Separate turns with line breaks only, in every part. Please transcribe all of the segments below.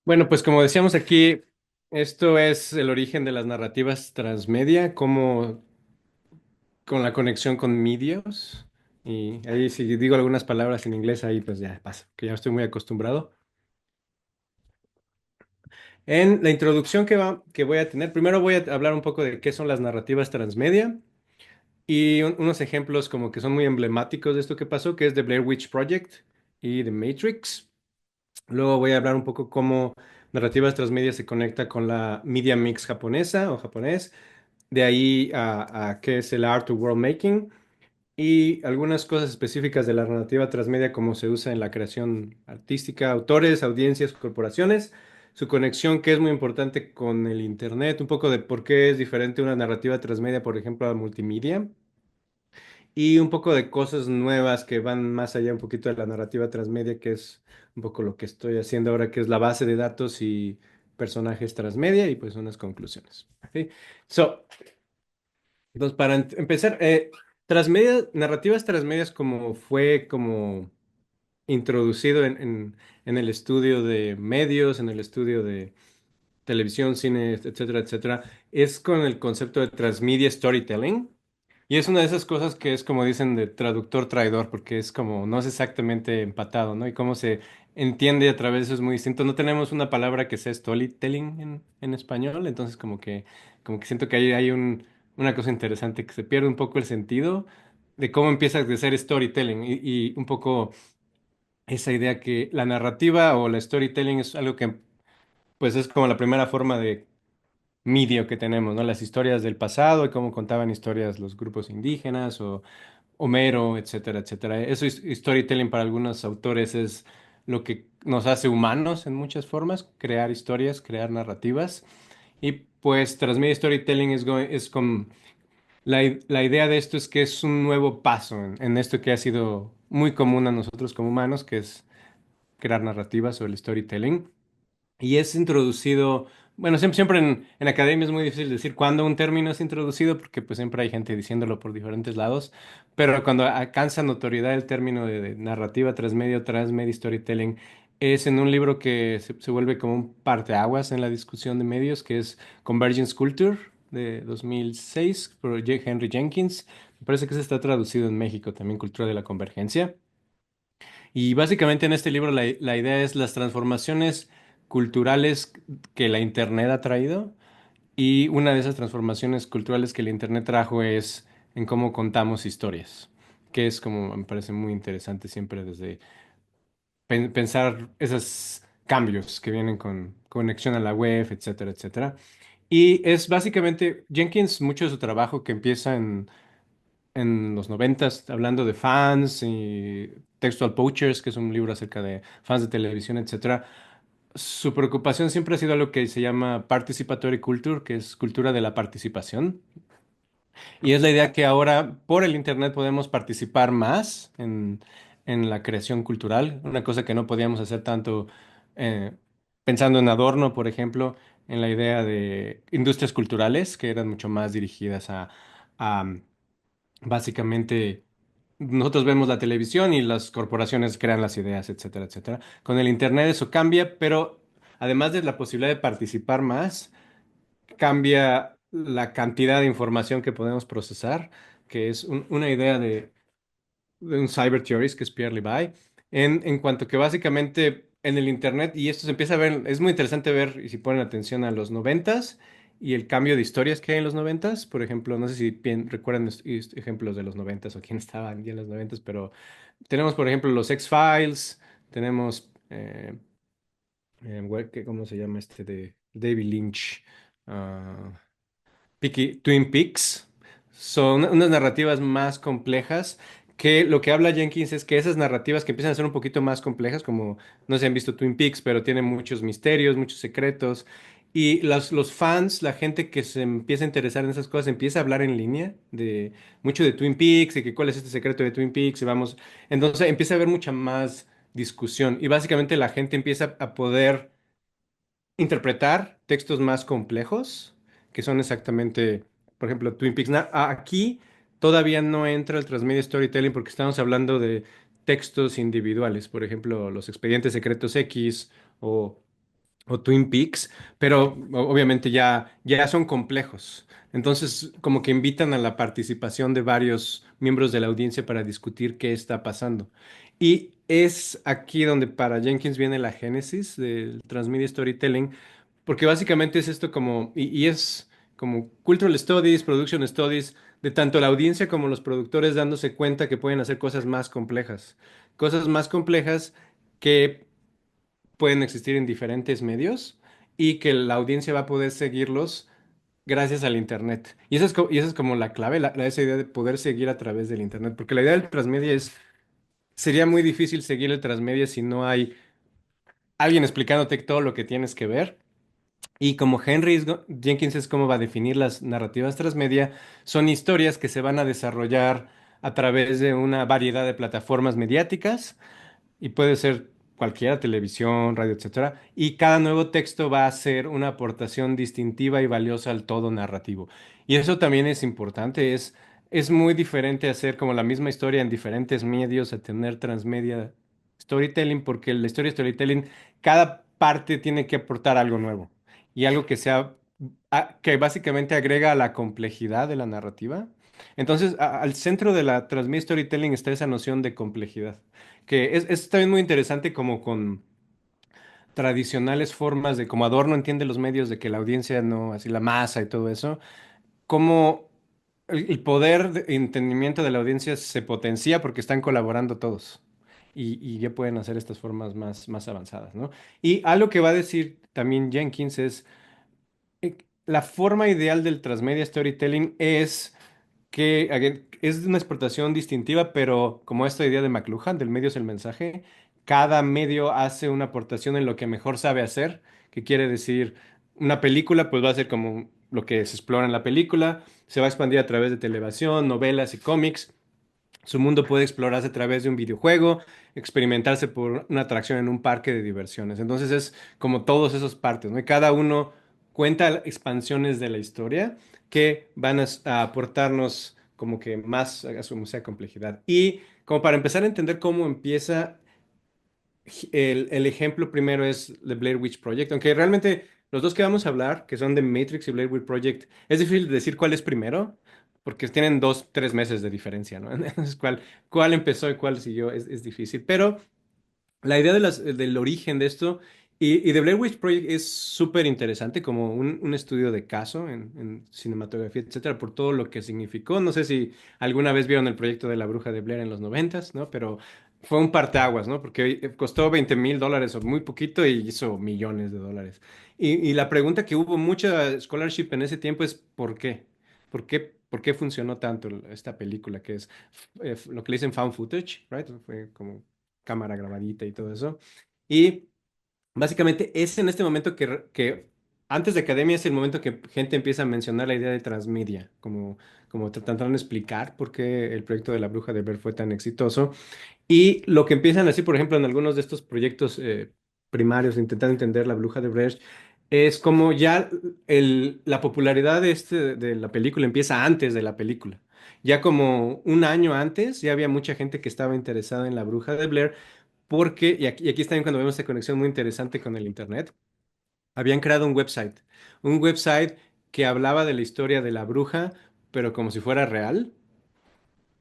Bueno, pues como decíamos aquí, esto es el origen de las narrativas transmedia, como con la conexión con medios. Y ahí si digo algunas palabras en inglés, ahí pues ya pasa, que ya estoy muy acostumbrado. En la introducción que voy a tener, primero voy a hablar un poco de qué son las narrativas transmedia y unos ejemplos como que son muy emblemáticos de esto que pasó, que es The Blair Witch Project y The Matrix. Luego voy a hablar un poco cómo narrativas transmedia se conecta con la media mix japonesa o japonés, de ahí a qué es el art of world making y algunas cosas específicas de la narrativa transmedia, cómo se usa en la creación artística, autores, audiencias, corporaciones, su conexión que es muy importante con el internet, un poco de por qué es diferente una narrativa transmedia, por ejemplo, a multimedia y un poco de cosas nuevas que van más allá un poquito de la narrativa transmedia, que es un poco lo que estoy haciendo ahora, que es la base de datos y personajes transmedia y pues unas conclusiones. ¿Ok? So, entonces, para empezar, transmedia, narrativas transmedias como fue como introducido en el estudio de medios, en el estudio de televisión, cine, etcétera, etcétera, es con el concepto de transmedia storytelling. Y es una de esas cosas que es como dicen de traductor traidor, porque es como no es exactamente empatado, ¿no? Y cómo se entiende a través de eso es muy distinto. No tenemos una palabra que sea storytelling en español, entonces como que siento que ahí hay una cosa interesante, que se pierde un poco el sentido de cómo empieza a ser storytelling y un poco esa idea que la narrativa o la storytelling es algo que pues es como la primera forma de medio que tenemos, ¿no? Las historias del pasado y cómo contaban historias los grupos indígenas o Homero, etcétera, etcétera. Eso es storytelling para algunos autores es lo que nos hace humanos en muchas formas, crear historias, crear narrativas. Y pues Transmedia Storytelling es como la idea de esto es que es un nuevo paso en esto que ha sido muy común a nosotros como humanos, que es crear narrativas o el storytelling. Y es introducido, bueno, siempre en academia es muy difícil decir cuándo un término es introducido, porque pues siempre hay gente diciéndolo por diferentes lados, pero cuando alcanza notoriedad el término de narrativa transmedia storytelling, es en un libro que se vuelve como un parteaguas en la discusión de medios, que es Convergence Culture de 2006 por Henry Jenkins. Me parece que se está traducido en México también, Cultura de la Convergencia. Y básicamente en este libro la idea es las transformaciones culturales que la Internet ha traído y una de esas transformaciones culturales que la Internet trajo es en cómo contamos historias, que es como me parece muy interesante siempre desde pensar esos cambios que vienen con conexión a la web, etcétera, etcétera. Y es básicamente Jenkins, mucho de su trabajo que empieza en los noventas, hablando de fans y Textual Poachers, que es un libro acerca de fans de televisión, etcétera. Su preocupación siempre ha sido lo que se llama participatory culture, que es cultura de la participación. Y es la idea que ahora por el Internet podemos participar más en la creación cultural, una cosa que no podíamos hacer tanto eh, pensando en Adorno, por ejemplo, en la idea de industrias culturales, que eran mucho más dirigidas a básicamente, nosotros vemos la televisión y las corporaciones crean las ideas, etcétera, etcétera. Con el Internet eso cambia, pero además de la posibilidad de participar más, cambia la cantidad de información que podemos procesar, que es una idea de un cyber theorist que es Pierre Levy, en cuanto que básicamente en el Internet, y esto se empieza a ver, es muy interesante ver, y si ponen atención a los noventas y el cambio de historias que hay en los noventas, por ejemplo, no sé si recuerdan ejemplos de los noventas o quién estaban ya en los noventas, pero tenemos, por ejemplo, los X-Files, tenemos, ¿cómo se llama este de David Lynch? Ah, Twin Peaks son unas narrativas más complejas que lo que habla Jenkins es que esas narrativas que empiezan a ser un poquito más complejas, como no se han visto Twin Peaks, pero tienen muchos misterios, muchos secretos, y los fans, la gente que se empieza a interesar en esas cosas, empieza a hablar en línea de mucho de Twin Peaks y que cuál es este secreto de Twin Peaks, y vamos, entonces empieza a haber mucha más discusión y básicamente la gente empieza a poder interpretar textos más complejos, que son exactamente, por ejemplo, Twin Peaks. Aquí todavía no entra el transmedia storytelling porque estamos hablando de textos individuales, por ejemplo, los expedientes secretos X o o Twin Peaks, pero obviamente ya son complejos. Entonces, como que invitan a la participación de varios miembros de la audiencia para discutir qué está pasando. Y es aquí donde para Jenkins viene la génesis del Transmedia Storytelling, porque básicamente es esto como, y es como Cultural Studies, Production Studies, de tanto la audiencia como los productores dándose cuenta que pueden hacer cosas más complejas que pueden existir en diferentes medios y que la audiencia va a poder seguirlos gracias al Internet. Y esa es como la clave, esa idea de poder seguir a través del Internet, porque la idea del transmedia es, sería muy difícil seguir el transmedia si no hay alguien explicándote todo lo que tienes que ver. Y como Jenkins es como va a definir las narrativas transmedia, son historias que se van a desarrollar a través de una variedad de plataformas mediáticas y puede ser cualquiera, televisión, radio, etcétera. Y cada nuevo texto va a ser una aportación distintiva y valiosa al todo narrativo. Y eso también es importante. Es muy diferente hacer como la misma historia en diferentes medios a tener transmedia storytelling, porque la historia storytelling, cada parte tiene que aportar algo nuevo y algo que sea, que básicamente agrega a la complejidad de la narrativa. Entonces, al centro de la transmedia storytelling está esa noción de complejidad que es también muy interesante como con tradicionales formas de como Adorno entiende los medios de que la audiencia no, así la masa y todo eso, como el poder de entendimiento de la audiencia se potencia porque están colaborando todos y ya pueden hacer estas formas más avanzadas, ¿no? Y algo que va a decir también Jenkins es la forma ideal del transmedia storytelling es que again, es una exportación distintiva, pero como esta idea de McLuhan, del medio es el mensaje, cada medio hace una aportación en lo que mejor sabe hacer, que quiere decir, una película pues va a ser como lo que se explora en la película, se va a expandir a través de televisión, novelas y cómics. Su mundo puede explorarse a través de un videojuego, experimentarse por una atracción en un parque de diversiones. Entonces es como todos esos partes, ¿no? Y cada uno cuenta expansiones de la historia que van a aportarnos como que más a su musea complejidad. Y como para empezar a entender cómo empieza el ejemplo primero es The Blair Witch Project, aunque realmente los dos que vamos a hablar, que son de Matrix y Blair Witch Project, es difícil decir cuál es primero, porque tienen 2, 3 meses de diferencia, ¿no? Entonces, cuál empezó y cuál siguió es difícil, pero la idea de del origen de esto y de Blair Witch Project es súper interesante como un estudio de caso en cinematografía, etcétera, por todo lo que significó. No sé si alguna vez vieron el proyecto de la Bruja de Blair en los noventas, ¿no? Pero fue un parteaguas, ¿no? Porque costó $20,000 o muy poquito y hizo millones de dólares. Y la pregunta que hubo mucha scholarship en ese tiempo es ¿por qué? ¿Por qué funcionó tanto esta película que es lo que le dicen found footage, right? Fue como cámara grabadita y todo eso. Y básicamente es en este momento que antes de Academia es el momento que gente empieza a mencionar la idea de transmedia, como tratando de explicar por qué el proyecto de la Bruja de Blair fue tan exitoso. Y lo que empiezan a decir, por ejemplo, en algunos de estos proyectos primarios, intentando entender la Bruja de Blair, es como ya la popularidad de la película empieza antes de la película. Ya como un año antes, ya había mucha gente que estaba interesada en la Bruja de Blair porque, y aquí está bien cuando vemos esta conexión muy interesante con el Internet, habían creado un website que hablaba de la historia de la bruja, pero como si fuera real,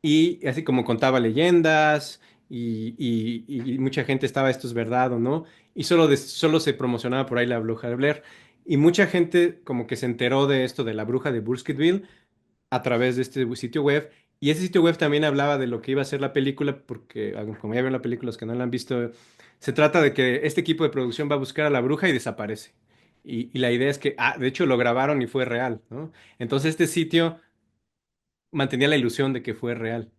y así como contaba leyendas, y mucha gente estaba, esto es verdad o no, y solo se promocionaba por ahí la bruja de Blair, y mucha gente como que se enteró de esto de la bruja de Burkittsville a través de este sitio web. Y ese sitio web también hablaba de lo que iba a ser la película, porque como ya vieron la película, los que no la han visto, se trata de que este equipo de producción va a buscar a la bruja y desaparece. Y la idea es que, de hecho lo grabaron y fue real, ¿no? Entonces este sitio mantenía la ilusión de que fue real.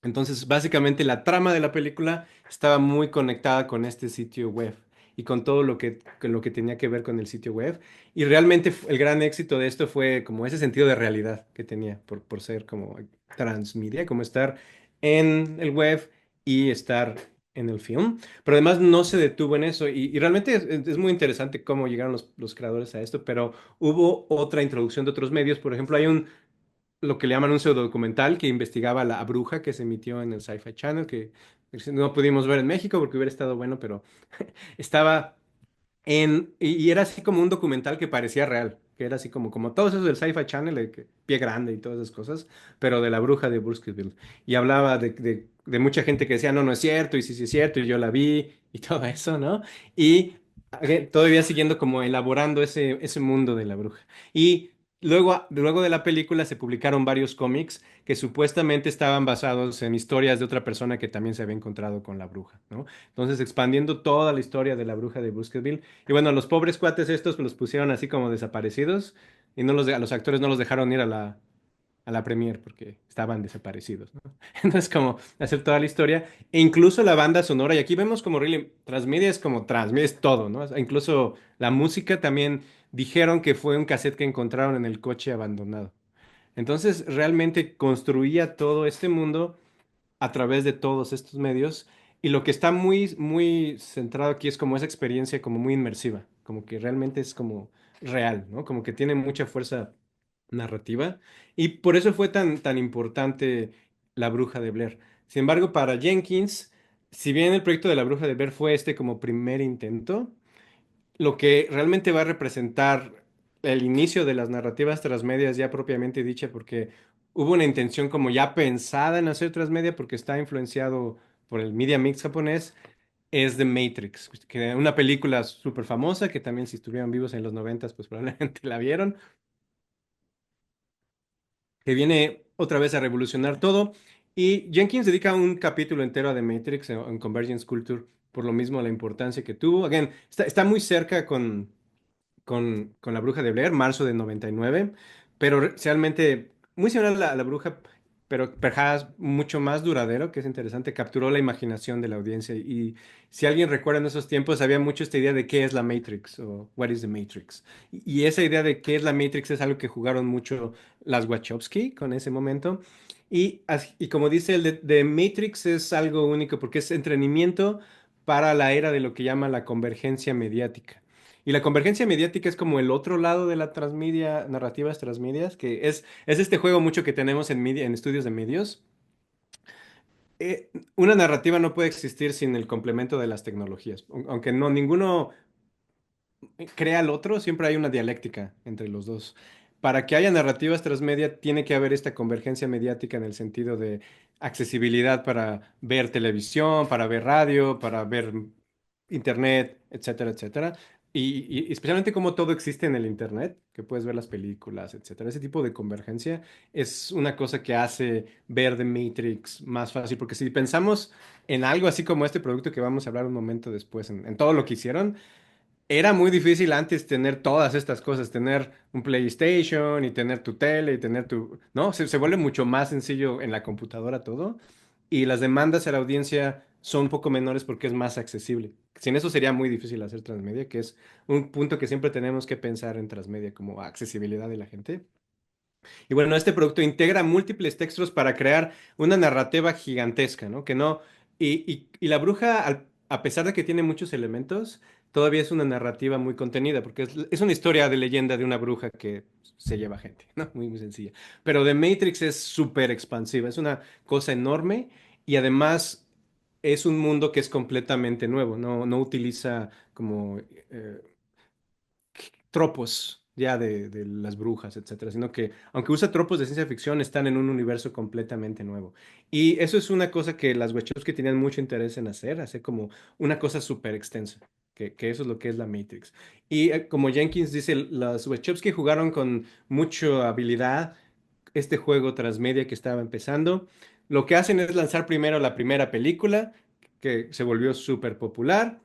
Entonces, básicamente la trama de la película estaba muy conectada con este sitio web y con todo lo que tenía que ver con el sitio web. Y realmente el gran éxito de esto fue como ese sentido de realidad que tenía por ser como transmedia, como estar en el web y estar en el film. Pero además no se detuvo en eso y realmente es muy interesante cómo llegaron los creadores a esto, pero hubo otra introducción de otros medios. Por ejemplo, hay lo que le llaman un pseudodocumental que investigaba la bruja que se emitió en el Sci-Fi Channel, que no pudimos ver en México porque hubiera estado bueno, pero estaba. Y era así como un documental que parecía real, que era así como todos esos del Sci-Fi Channel, de Pie Grande y todas esas cosas, pero de la bruja de Baskerville. Y hablaba de mucha gente que decía, no, no es cierto, y sí, sí es cierto, y yo la vi, y todo eso, ¿no? Y todavía siguiendo como elaborando ese mundo de la bruja. Y luego de la película se publicaron varios cómics que supuestamente estaban basados en historias de otra persona que también se había encontrado con la bruja, ¿no? Entonces, expandiendo toda la historia de la bruja de Baskerville. Y bueno, los pobres cuates estos pues, los pusieron así como desaparecidos y a los actores no los dejaron ir a la premiere porque estaban desaparecidos, ¿no? Entonces, como hacer toda la historia e incluso la banda sonora. Y aquí vemos como really, Transmedia es como Transmedia es todo, ¿no? O sea, incluso la música también dijeron que fue un cassette que encontraron en el coche abandonado. Entonces, realmente construía todo este mundo a través de todos estos medios. Y lo que está muy, muy centrado aquí es como esa experiencia como muy inmersiva, como que realmente es como real, ¿no? Como que tiene mucha fuerza narrativa. Y por eso fue tan importante La Bruja de Blair. Sin embargo, para Jenkins, si bien el proyecto de La Bruja de Blair fue este como primer intento, lo que realmente va a representar el inicio de las narrativas transmedias ya propiamente dicha, porque hubo una intención como ya pensada en hacer transmedia, porque está influenciado por el media mix japonés, es The Matrix, que una película súper famosa, que también si estuvieran vivos en los noventas, pues probablemente la vieron, que viene otra vez a revolucionar todo. Y Jenkins dedica un capítulo entero a The Matrix en Convergence Culture, por lo mismo la importancia que tuvo. Again, está muy cerca con La Bruja de Blair, marzo de 99, pero realmente muy similar a la Bruja, pero perhaps mucho más duradero, que es interesante, capturó la imaginación de la audiencia. Y si alguien recuerda en esos tiempos, había mucho esta idea de qué es la Matrix o what is the Matrix. Y esa idea de qué es la Matrix es algo que jugaron mucho las Wachowski con ese momento. Y como dice el de Matrix es algo único porque es entretenimiento para la era de lo que llama la convergencia mediática. Y la convergencia mediática es como el otro lado de la transmedia, narrativas transmedias, que es este juego mucho que tenemos en estudios de medios. Una narrativa no puede existir sin el complemento de las tecnologías. Aunque no, ninguno crea al otro, siempre hay una dialéctica entre los dos. Para que haya narrativas transmedia, tiene que haber esta convergencia mediática en el sentido de accesibilidad para ver televisión, para ver radio, para ver internet, etcétera, etcétera. Y especialmente como todo existe en el internet, que puedes ver las películas, etcétera. Ese tipo de convergencia es una cosa que hace ver The Matrix más fácil, porque si pensamos en algo así como este producto que vamos a hablar un momento después, en todo lo que hicieron, era muy difícil antes tener todas estas cosas, tener un PlayStation y tener tu tele y tener tu... ¿No? Se vuelve mucho más sencillo en la computadora todo y las demandas a la audiencia son un poco menores porque es más accesible. Sin eso sería muy difícil hacer transmedia, que es un punto que siempre tenemos que pensar en transmedia como accesibilidad de la gente. Y bueno, este producto integra múltiples textos para crear una narrativa gigantesca, ¿no? Que no, y la bruja, a pesar de que tiene muchos elementos, todavía es una narrativa muy contenida, porque es una historia de leyenda de una bruja que se lleva gente, ¿no? Muy, muy sencilla. Pero The Matrix es súper expansiva, es una cosa enorme y además es un mundo que es completamente nuevo, no utiliza como tropos ya de las brujas, etcétera, sino que aunque usa tropos de ciencia ficción, están en un universo completamente nuevo. Y eso es una cosa que las Wachowski tenían mucho interés en hacer como una cosa súper extensa, que eso es lo que es la Matrix. Y como Jenkins dice, las Wachowski jugaron con mucha habilidad este juego transmedia que estaba empezando. Lo que hacen es lanzar primero la primera película, que se volvió súper popular.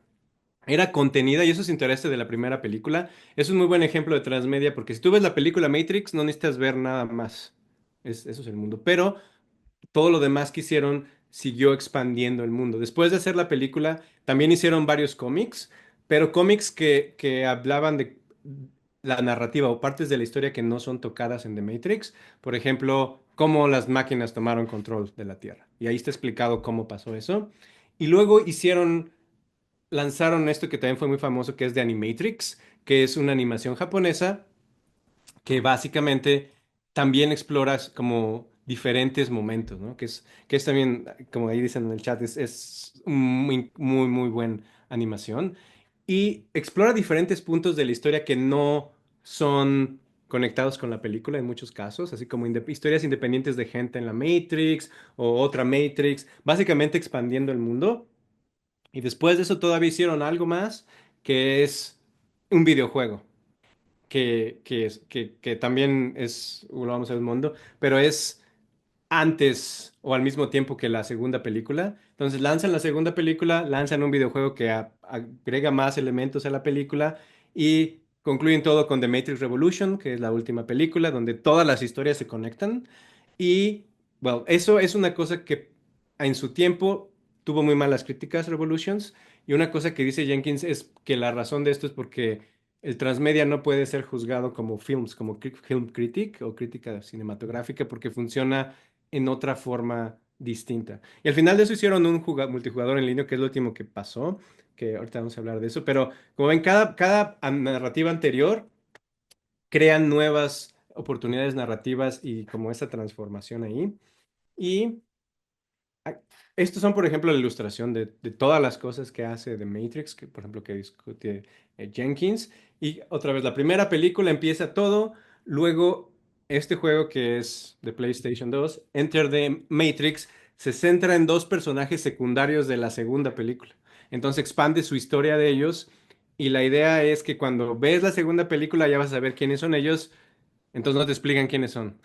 Era contenida y eso es interesante de la primera película. Es un muy buen ejemplo de transmedia porque si tú ves la película Matrix no necesitas ver nada más. Eso es el mundo. Pero todo lo demás que hicieron siguió expandiendo el mundo. Después de hacer la película, también hicieron varios cómics, pero cómics que hablaban de la narrativa o partes de la historia que no son tocadas en The Matrix. Por ejemplo, cómo las máquinas tomaron control de la Tierra. Y ahí está explicado cómo pasó eso. Y luego lanzaron esto que también fue muy famoso, que es de Animatrix, que es una animación japonesa que básicamente también exploras como diferentes momentos, ¿no? Que es también, como ahí dicen en el chat, es muy, muy, muy buena animación. y explora diferentes puntos de la historia que no son conectados con la película en muchos casos, así como historias independientes de gente en la Matrix o otra Matrix, básicamente expandiendo el mundo. Y después de eso todavía hicieron algo más, que es un videojuego, que también es, lo vamos a ver un mundo, pero es antes o al mismo tiempo que la segunda película. Entonces lanzan la segunda película, lanzan un videojuego que agrega más elementos a la película y concluyen todo con The Matrix Revolution, que es la última película, donde todas las historias se conectan. Y bueno, eso es una cosa que en su tiempo tuvo muy malas críticas, Revolutions. Y una cosa que dice Jenkins es que la razón de esto es porque el transmedia no puede ser juzgado como films, como film critic o crítica cinematográfica, porque funciona en otra forma distinta. Y al final de eso hicieron un multijugador en línea, que es lo último que pasó, que ahorita vamos a hablar de eso, pero como ven, cada narrativa anterior crean nuevas oportunidades narrativas y como esa transformación ahí. Y Ah, estos son, por ejemplo, la ilustración de todas las cosas que hace The Matrix, que, por ejemplo, que discute Jenkins. Y otra vez, la primera película empieza todo, luego este juego que es de PlayStation 2, Enter the Matrix, se centra en dos personajes secundarios de la segunda película. Entonces expande su historia de ellos y la idea es que cuando ves la segunda película ya vas a saber quiénes son ellos, entonces no te explican quiénes son.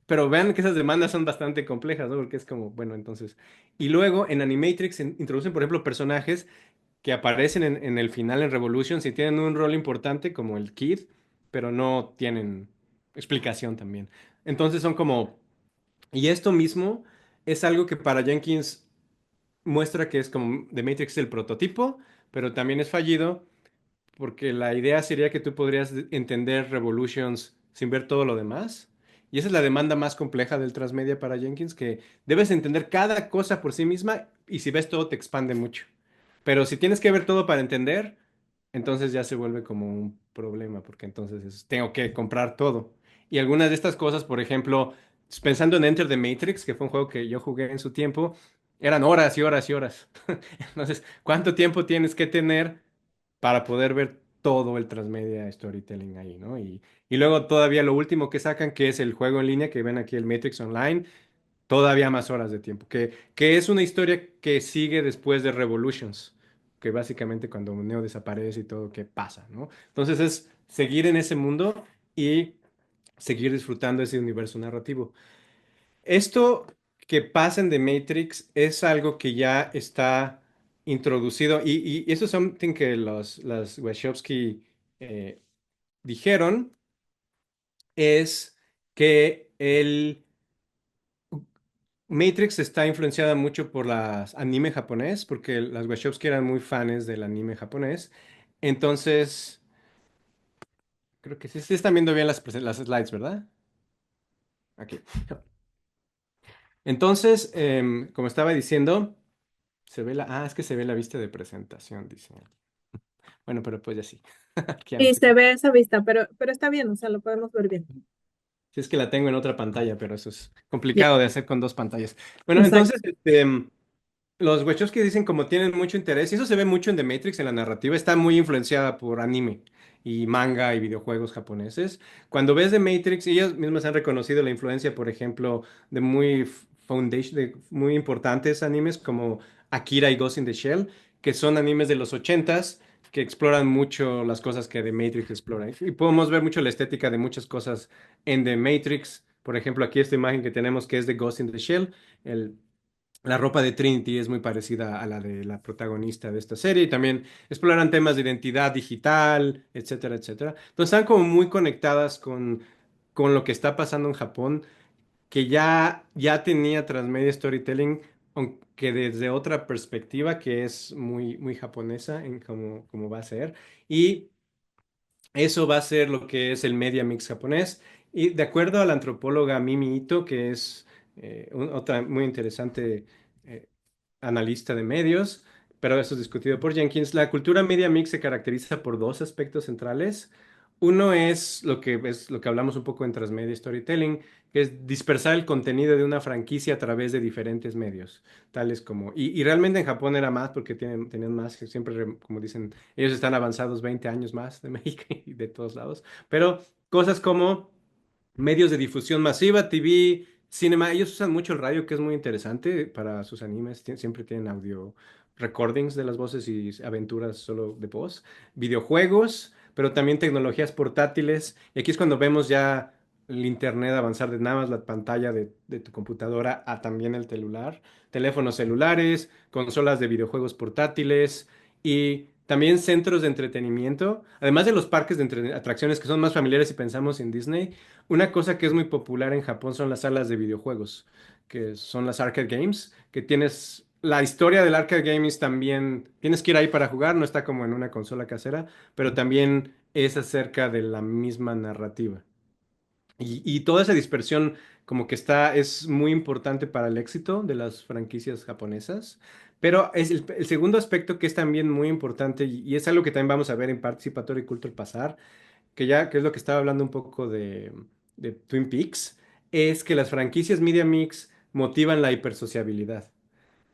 Pero vean que esas demandas son bastante complejas, ¿no? Porque es como, bueno, entonces. Y luego en Animatrix introducen, por ejemplo, personajes que aparecen en el final en Revolution, si tienen un rol importante, como el Kid, pero no tienen explicación también. Entonces son como. Y esto mismo es algo que para Jenkins muestra que es como The Matrix es el prototipo, pero también es fallido porque la idea sería que tú podrías entender Revolutions sin ver todo lo demás. Y esa es la demanda más compleja del transmedia para Jenkins, que debes entender cada cosa por sí misma y si ves todo te expande mucho. Pero si tienes que ver todo para entender, entonces ya se vuelve como un problema, porque entonces tengo que comprar todo. Y algunas de estas cosas, por ejemplo, pensando en Enter the Matrix, que fue un juego que yo jugué en su tiempo, eran horas y horas y horas. Entonces, ¿cuánto tiempo tienes que tener para poder ver todo el transmedia storytelling ahí, ¿no? Y luego todavía lo último que sacan, que es el juego en línea, que ven aquí el Matrix Online, todavía más horas de tiempo, que es una historia que sigue después de Revolutions, que básicamente cuando Neo desaparece y todo, ¿qué pasa, ¿no? Entonces es seguir en ese mundo y seguir disfrutando ese universo narrativo. Esto que pasa en The Matrix es algo que ya está introducido y eso es something que las Wachowski eh, dijeron, es que el Matrix está influenciada mucho por las anime japonés, porque las Wachowski eran muy fans del anime japonés. Entonces, creo que sí, sí están viendo bien las slides, ¿verdad? Aquí. Entonces, como estaba diciendo, es que se ve la vista de presentación, dice. Bueno, pero pues ya sí. Aquí ya no
Y
se
se
ve.
ve esa vista, pero está bien, o sea, lo podemos ver bien.
Si es que la tengo en otra pantalla, pero eso es
Ya,
complicado de hacer con dos pantallas. Bueno,
exacto.
entonces, los Wachowski dicen como tienen mucho interés, y eso se ve mucho en The Matrix, en la narrativa, está muy influenciada por anime y manga y videojuegos japoneses. Cuando ves The Matrix, ellos mismos han reconocido la influencia, por ejemplo, de de muy importantes animes como Akira y Ghost in the Shell, que son animes de los ochentas que exploran mucho las cosas que The Matrix explora. Y podemos ver mucho la estética de muchas cosas en The Matrix. Por ejemplo, aquí esta imagen que tenemos que es de Ghost in the Shell, la ropa de Trinity es muy parecida a la de la protagonista de esta serie y también exploran temas de identidad digital, etcétera, etcétera. Entonces están como muy conectadas con lo que está pasando en Japón, que ya tenía transmedia storytelling, aunque desde otra perspectiva que es muy, muy japonesa en cómo va a ser. Y eso va a ser lo que es el media mix japonés. Y de acuerdo a la antropóloga Mimi Ito, que es otra muy interesante eh, analista de medios, pero eso es discutido por Jenkins, la cultura media mix se caracteriza por dos aspectos centrales. Uno es lo que hablamos un poco en transmedia storytelling, que es dispersar el contenido de una franquicia a través de diferentes medios, tales como, y realmente en Japón era más porque tenían más, que siempre, como dicen, ellos están avanzados 20 años más de México y de todos lados, pero cosas como medios de difusión masiva, TV, cinema, ellos usan mucho el radio, que es muy interesante para sus animes, siempre tienen audio recordings de las voces y aventuras solo de voz, videojuegos, pero también tecnologías portátiles, y aquí es cuando vemos ya el internet avanzar de nada más la pantalla de tu computadora a también el celular, teléfonos celulares, consolas de videojuegos portátiles y también centros de entretenimiento, además de los parques de atracciones que son más familiares si pensamos en Disney. Una cosa que es muy popular en Japón son las salas de videojuegos, que son las arcade games, que tienes la historia del arcade games también, tienes que ir ahí para jugar, no está como en una consola casera, pero también es acerca de la misma narrativa. Y toda esa dispersión como que es muy importante para el éxito de las franquicias japonesas. Pero es el segundo aspecto que es también muy importante y es algo que también vamos a ver en Participatory Culture pasar, que es lo que estaba hablando un poco de Twin Peaks, es que las franquicias Media Mix motivan la hipersociabilidad.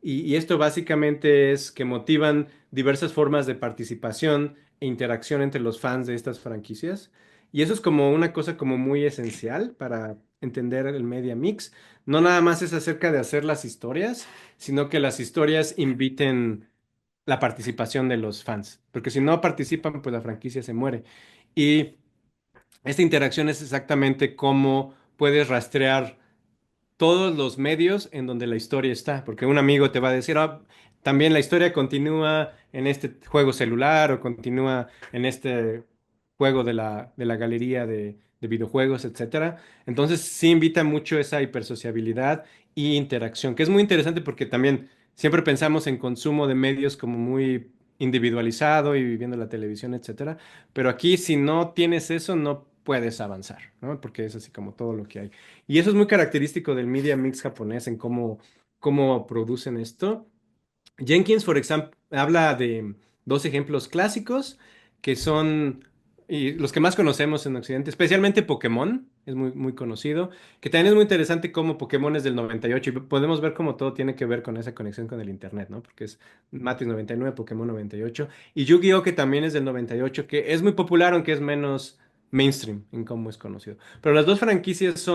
Y esto básicamente es que motivan diversas formas de participación e interacción entre los fans de estas franquicias. Y eso es como una cosa como muy esencial para entender el Media Mix. No nada más es acerca de hacer las historias, sino que las historias inviten la participación de los fans. Porque si no participan, pues la franquicia se muere. Y esta interacción es exactamente cómo puedes rastrear todos los medios en donde la historia está, porque un amigo te va a decir, "Ah, también la historia continúa en este juego celular o continúa en este juego de la galería de videojuegos, etcétera". Entonces sí invita mucho esa hipersociabilidad y interacción, que es muy interesante porque también siempre pensamos en consumo de medios como muy individualizado y viviendo la televisión, etcétera, pero aquí si no tienes eso no puedes avanzar, ¿no? Porque es así como todo lo que hay. Y eso es muy característico del media mix japonés en cómo producen esto. Jenkins, por ejemplo, habla de dos ejemplos clásicos que son y los que más conocemos en Occidente, especialmente Pokémon, es muy, muy conocido, que también es muy interesante cómo Pokémon es del 98 y podemos ver cómo todo tiene que ver con esa conexión con el Internet, ¿no? Porque es Matrix 99, Pokémon 98 y Yu-Gi-Oh! Que también es del 98, que es muy popular aunque es menos mainstream en cómo es conocido. Pero las dos franquicias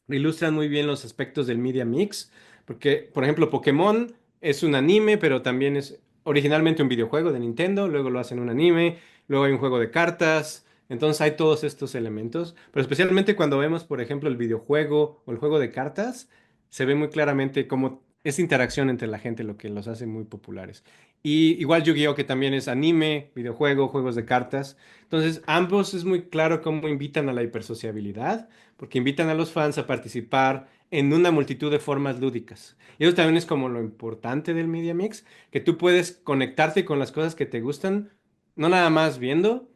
ilustran muy bien los aspectos del media mix, porque, por ejemplo, Pokémon es un anime, pero también es originalmente un videojuego de Nintendo, luego lo hacen un anime, luego hay un juego de cartas, entonces hay todos estos elementos, pero especialmente cuando vemos, por ejemplo, el videojuego o el juego de cartas, se ve muy claramente cómo esa interacción entre la gente lo que los hace muy populares. Y igual Yu-Gi-Oh! Que también es anime, videojuego, juegos de cartas. Entonces, ambos es muy claro cómo invitan a la hipersociabilidad porque invitan a los fans a participar en una multitud de formas lúdicas. Y eso también es como lo importante del Media Mix, que tú puedes conectarte con las cosas que te gustan, no nada más viendo,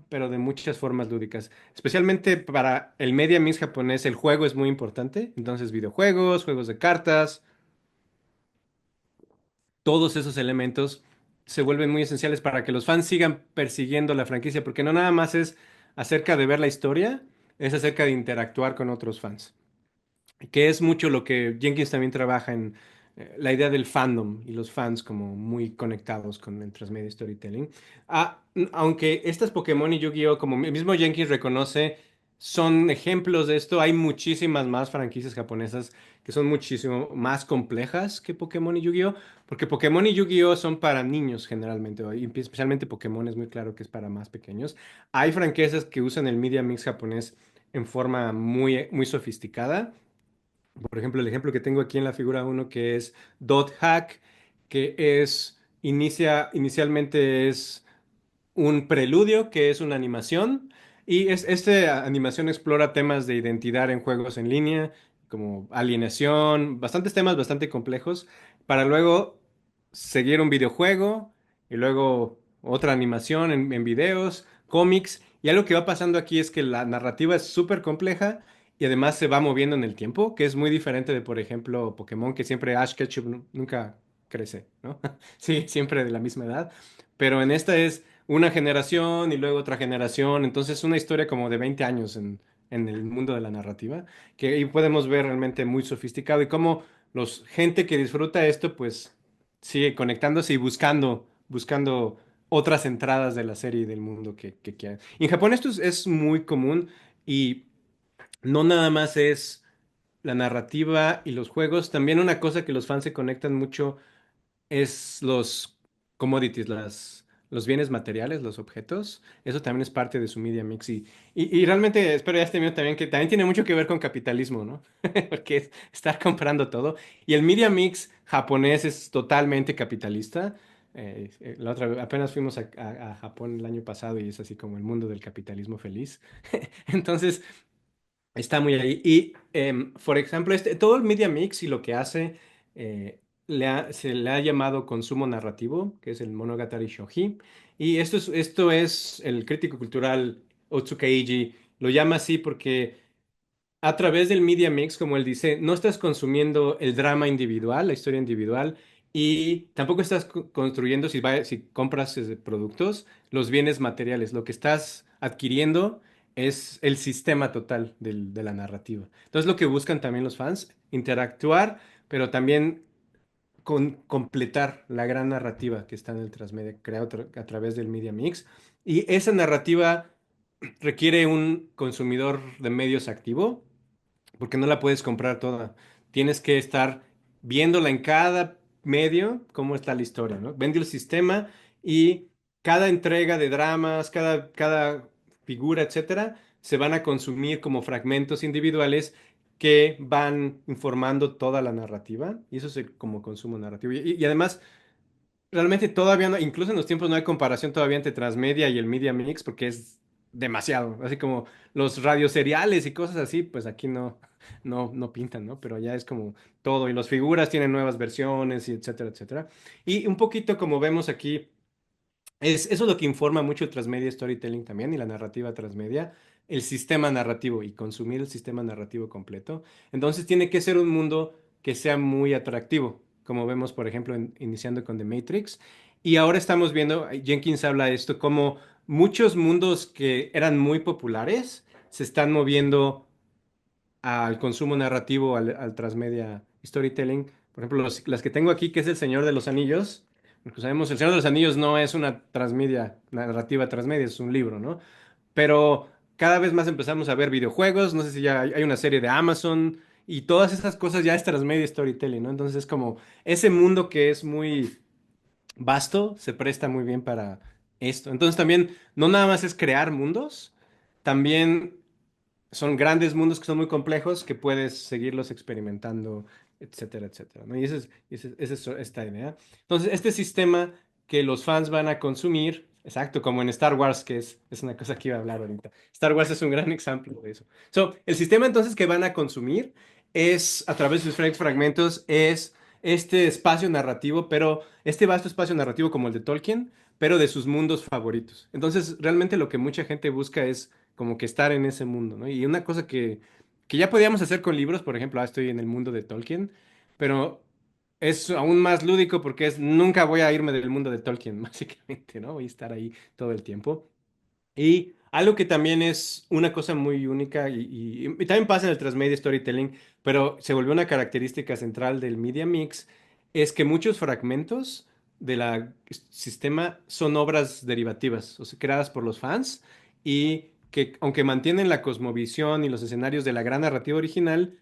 pero de muchas formas lúdicas. Especialmente para el Media Mix japonés, el juego es muy importante. Entonces, videojuegos, juegos de cartas, todos esos elementos se vuelven muy esenciales para que los fans sigan persiguiendo la franquicia, porque no nada más es acerca de ver la historia, es acerca de interactuar con otros fans que es mucho lo que Jenkins también trabaja en la idea del fandom y los fans como muy conectados con el transmedia storytelling. Aunque estas Pokémon y Yu-Gi-Oh, como mismo Jenkins reconoce, son ejemplos de esto, hay muchísimas más franquicias japonesas que son muchísimo más complejas que Pokémon y Yu-Gi-Oh, porque Pokémon y Yu-Gi-Oh son para niños generalmente, y especialmente Pokémon es muy claro que es para más pequeños. Hay franquicias que usan el media mix japonés en forma muy, muy sofisticada. Por ejemplo, el ejemplo que tengo aquí en la figura uno que es Dot Hack, que inicialmente es un preludio, que es una animación, y esta animación explora temas de identidad en juegos en línea, como alienación, bastantes temas bastante complejos, para luego seguir un videojuego y luego otra animación en videos, cómics, y algo que va pasando aquí es que la narrativa es súper compleja y además se va moviendo en el tiempo, que es muy diferente de, por ejemplo, Pokémon, que siempre Ash Ketchum nunca crece, ¿no? Sí, siempre de la misma edad, pero en esta es una generación y luego otra generación, entonces una historia como de 20 años en el mundo de la narrativa, que ahí podemos ver realmente muy sofisticado y cómo los gente que disfruta esto, pues sigue conectándose y buscando otras entradas de la serie y del mundo que quieran. Y en Japón esto es muy común y no nada más es la narrativa y los juegos, también una cosa que los fans se conectan mucho es los commodities, los bienes materiales, los objetos. Eso también es parte de su media mix. Y realmente espero ya este mío también, que también tiene mucho que ver con capitalismo, ¿no? Porque es estar comprando todo. Y el media mix japonés es totalmente capitalista. La otra vez, apenas fuimos a Japón el año pasado y es así como el mundo del capitalismo feliz. Entonces, está muy ahí. Y, por ejemplo, todo el Media Mix y lo que hace, se le ha llamado consumo narrativo, que es el Monogatari Shoji. Y esto es el crítico cultural Otsuka Eiji, lo llama así porque a través del media mix, como él dice, no estás consumiendo el drama individual, la historia individual, y tampoco estás construyendo, si compras productos, los bienes materiales. Lo que estás adquiriendo es el sistema total de la narrativa. Entonces, lo que buscan también los fans, interactuar, pero también completar la gran narrativa que está en el transmedia, creado a través del media mix. Y esa narrativa requiere un consumidor de medios activo porque no la puedes comprar toda. Tienes que estar viéndola en cada medio, cómo está la historia, ¿no? Vende el sistema y cada entrega de dramas, cada figura, etcétera, se van a consumir como fragmentos individuales que van informando toda la narrativa. Y eso es como consumo narrativo. Y además, realmente todavía no, incluso en los tiempos no hay comparación todavía entre transmedia y el media mix porque es demasiado. Así como los radioseriales y cosas así, pues aquí no pintan, ¿no? Pero ya es como todo. Y las figuras tienen nuevas versiones y etcétera, etcétera. Y un poquito como vemos aquí. Eso es lo que informa mucho el transmedia storytelling también y la narrativa transmedia, el sistema narrativo y consumir el sistema narrativo completo. Entonces tiene que ser un mundo que sea muy atractivo, como vemos, por ejemplo, iniciando con The Matrix. Y ahora estamos viendo, Jenkins habla de esto, como muchos mundos que eran muy populares se están moviendo al consumo narrativo, al transmedia storytelling. Por ejemplo, las que tengo aquí, que es El Señor de los Anillos. Porque sabemos, El Señor de los Anillos no es una transmedia, narrativa transmedia, es un libro, ¿no? Pero cada vez más empezamos a ver videojuegos, no sé si ya hay una serie de Amazon y todas esas cosas ya es transmedia storytelling, ¿no? Entonces es como ese mundo que es muy vasto, se presta muy bien para esto. Entonces también no nada más es crear mundos, también son grandes mundos que son muy complejos que puedes seguirlos experimentando, etcétera, etcétera, ¿no? Y esa es esta idea. Entonces, este sistema que los fans van a consumir, exacto, como en Star Wars, que es una cosa que iba a hablar ahorita. Star Wars es un gran ejemplo de eso. El sistema entonces que van a consumir es, a través de sus fragmentos, es este espacio narrativo, pero este vasto espacio narrativo como el de Tolkien, pero de sus mundos favoritos. Entonces, realmente lo que mucha gente busca es como que estar en ese mundo, ¿no? Y una cosa que ya podíamos hacer con libros, por ejemplo, estoy en el mundo de Tolkien, pero es aún más lúdico porque nunca voy a irme del mundo de Tolkien, básicamente, ¿no? Voy a estar ahí todo el tiempo. Y algo que también es una cosa muy única y también pasa en el transmedia storytelling, pero se volvió una característica central del media mix, es que muchos fragmentos del sistema son obras derivativas, o sea, creadas por los fans y que aunque mantienen la cosmovisión y los escenarios de la gran narrativa original,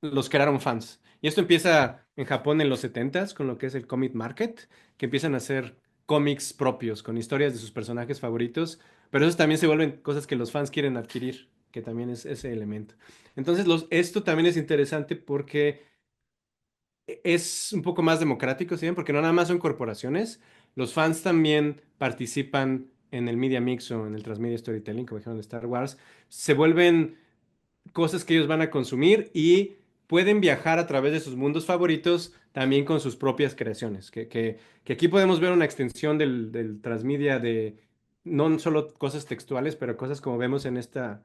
los crearon fans. Y esto empieza en Japón en los 70s con lo que es el Comic Market, que empiezan a hacer cómics propios con historias de sus personajes favoritos, pero esos también se vuelven cosas que los fans quieren adquirir, que también es ese elemento. Entonces, esto también es interesante porque es un poco más democrático, ¿sí? Porque no nada más son corporaciones, los fans también participan en el Media Mix o en el Transmedia Storytelling, como dijeron de Star Wars, se vuelven cosas que ellos van a consumir y pueden viajar a través de sus mundos favoritos también con sus propias creaciones. Que aquí podemos ver una extensión del transmedia de no solo cosas textuales, pero cosas como vemos en esta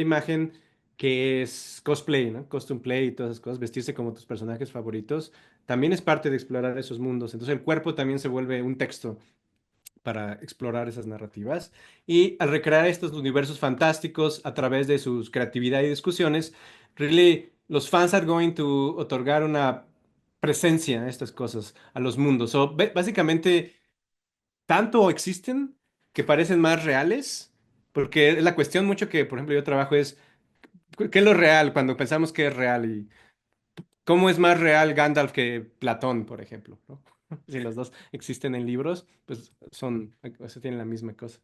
imagen, que es cosplay, ¿no? Costume play y todas esas cosas, vestirse como tus personajes favoritos, también es parte de explorar esos mundos. Entonces el cuerpo también se vuelve un texto para explorar esas narrativas. Y al recrear estos universos fantásticos a través de su creatividad y discusiones, really, los fans are going to otorgar una presencia a estas cosas, a los mundos. So, básicamente, tanto existen que parecen más reales, porque la cuestión mucho que, por ejemplo, yo trabajo es, ¿qué es lo real cuando pensamos que es real? Y ¿cómo es más real Gandalf que Platón, por ejemplo, ¿no? Si los dos existen en libros, pues son, o sea, tienen la misma cosa.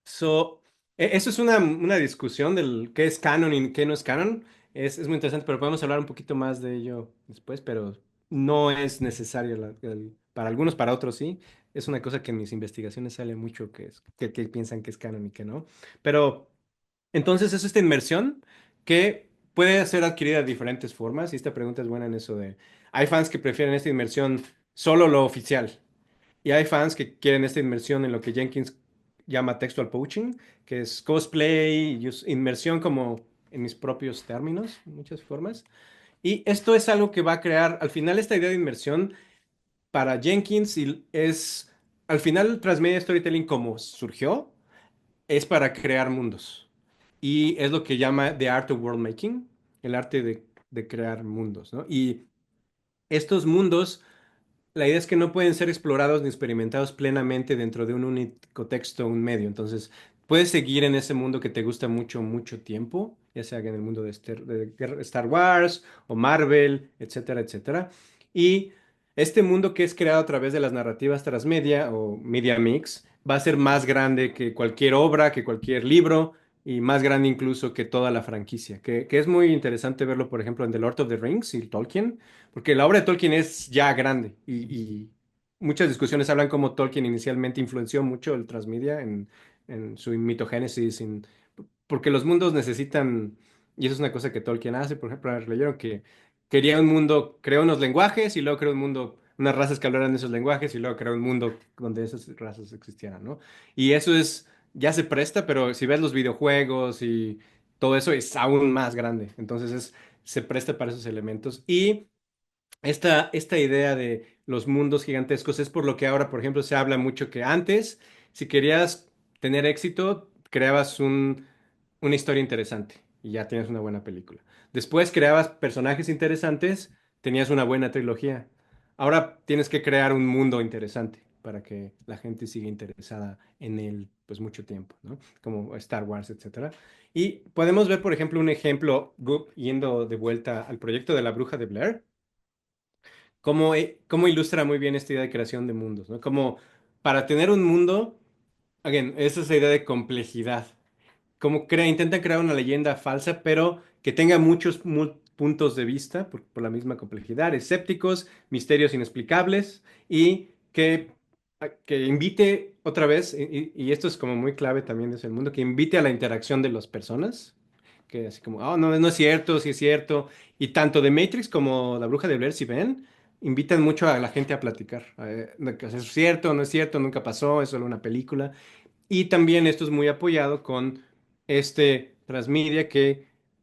So, eso es una discusión del qué es canon y qué no es canon. Es muy interesante, pero podemos hablar un poquito más de ello después, pero no es necesario para algunos, para otros sí. Es una cosa que en mis investigaciones sale mucho que piensan que es canon y que no. Pero entonces es esta inmersión que puede ser adquirida de diferentes formas, y esta pregunta es buena en eso de, hay fans que prefieren esta inmersión solo lo oficial, y hay fans que quieren esta inmersión en lo que Jenkins llama textual poaching, que es cosplay, y inmersión como en mis propios términos, en muchas formas. Y esto es algo que va a crear, al final esta idea de inmersión para Jenkins al final el Transmedia Storytelling como surgió, es para crear mundos. Y es lo que llama The Art of World Making, el arte de crear mundos, ¿no? Y estos mundos, la idea es que no pueden ser explorados ni experimentados plenamente dentro de un único texto, un medio. Entonces, puedes seguir en ese mundo que te gusta mucho, mucho tiempo, ya sea en el mundo de Star Wars o Marvel, etcétera, etcétera. Y este mundo que es creado a través de las narrativas transmedia o media mix va a ser más grande que cualquier obra, que cualquier libro y más grande incluso que toda la franquicia, que es muy interesante verlo, por ejemplo, en The Lord of the Rings y Tolkien, porque la obra de Tolkien es ya grande y muchas discusiones hablan cómo Tolkien inicialmente influenció mucho el transmedia en su mitogénesis, porque los mundos necesitan, y eso es una cosa que Tolkien hace, por ejemplo, leyeron que quería un mundo, creó unos lenguajes y luego creó un mundo, unas razas que hablaran esos lenguajes y luego creó un mundo donde esas razas existieran, ¿no? Y eso ya se presta, pero si ves los videojuegos y todo eso es aún más grande, entonces se presta para esos elementos. Y esta idea de los mundos gigantescos es por lo que ahora, por ejemplo, se habla mucho que antes, si querías tener éxito, creabas una historia interesante y ya tienes una buena película. Después creabas personajes interesantes, tenías una buena trilogía. Ahora tienes que crear un mundo interesante para que la gente siga interesada en él pues mucho tiempo, ¿no? Como Star Wars, etcétera. Y podemos ver, por ejemplo, un ejemplo, yendo de vuelta al proyecto de la Bruja de Blair, cómo ilustra muy bien esta idea de creación de mundos, ¿no? Como para tener un mundo, again, esa es la idea de complejidad. Intentan crear una leyenda falsa, pero que tenga muchos puntos de vista por la misma complejidad, escépticos, misterios inexplicables y que invite otra vez, y esto es como muy clave también de ese mundo, que invite a la interacción de las personas, que así como, oh, no, no es cierto, sí es cierto. Y tanto de Matrix como La Bruja de Blair, si ven, invitan mucho a la gente a platicar. De que es cierto, no es cierto, nunca pasó, es solo una película. Y también esto es muy apoyado con este transmedia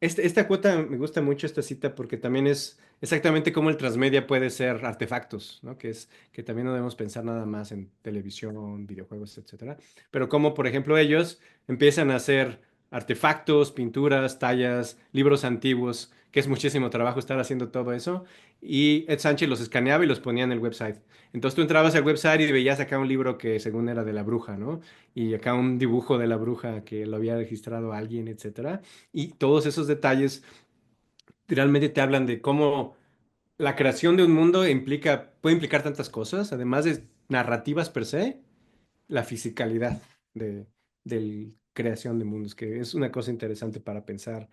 esta cuota me gusta mucho esta cita porque también es exactamente cómo el transmedia puede ser artefactos, ¿no? Que también no debemos pensar nada más en televisión, videojuegos, etcétera. Pero como, por ejemplo, ellos empiezan a hacer artefactos, pinturas, tallas, libros antiguos, que es muchísimo trabajo estar haciendo todo eso. Y Ed Sánchez los escaneaba y los ponía en el website. Entonces tú entrabas al website y veías acá un libro que según era de la bruja, ¿no? Y acá un dibujo de la bruja que lo había registrado alguien, etcétera. Y todos esos detalles realmente te hablan de cómo la creación de un mundo puede implicar tantas cosas, además de narrativas per se, la fisicalidad de, del creación de mundos, que es una cosa interesante para pensar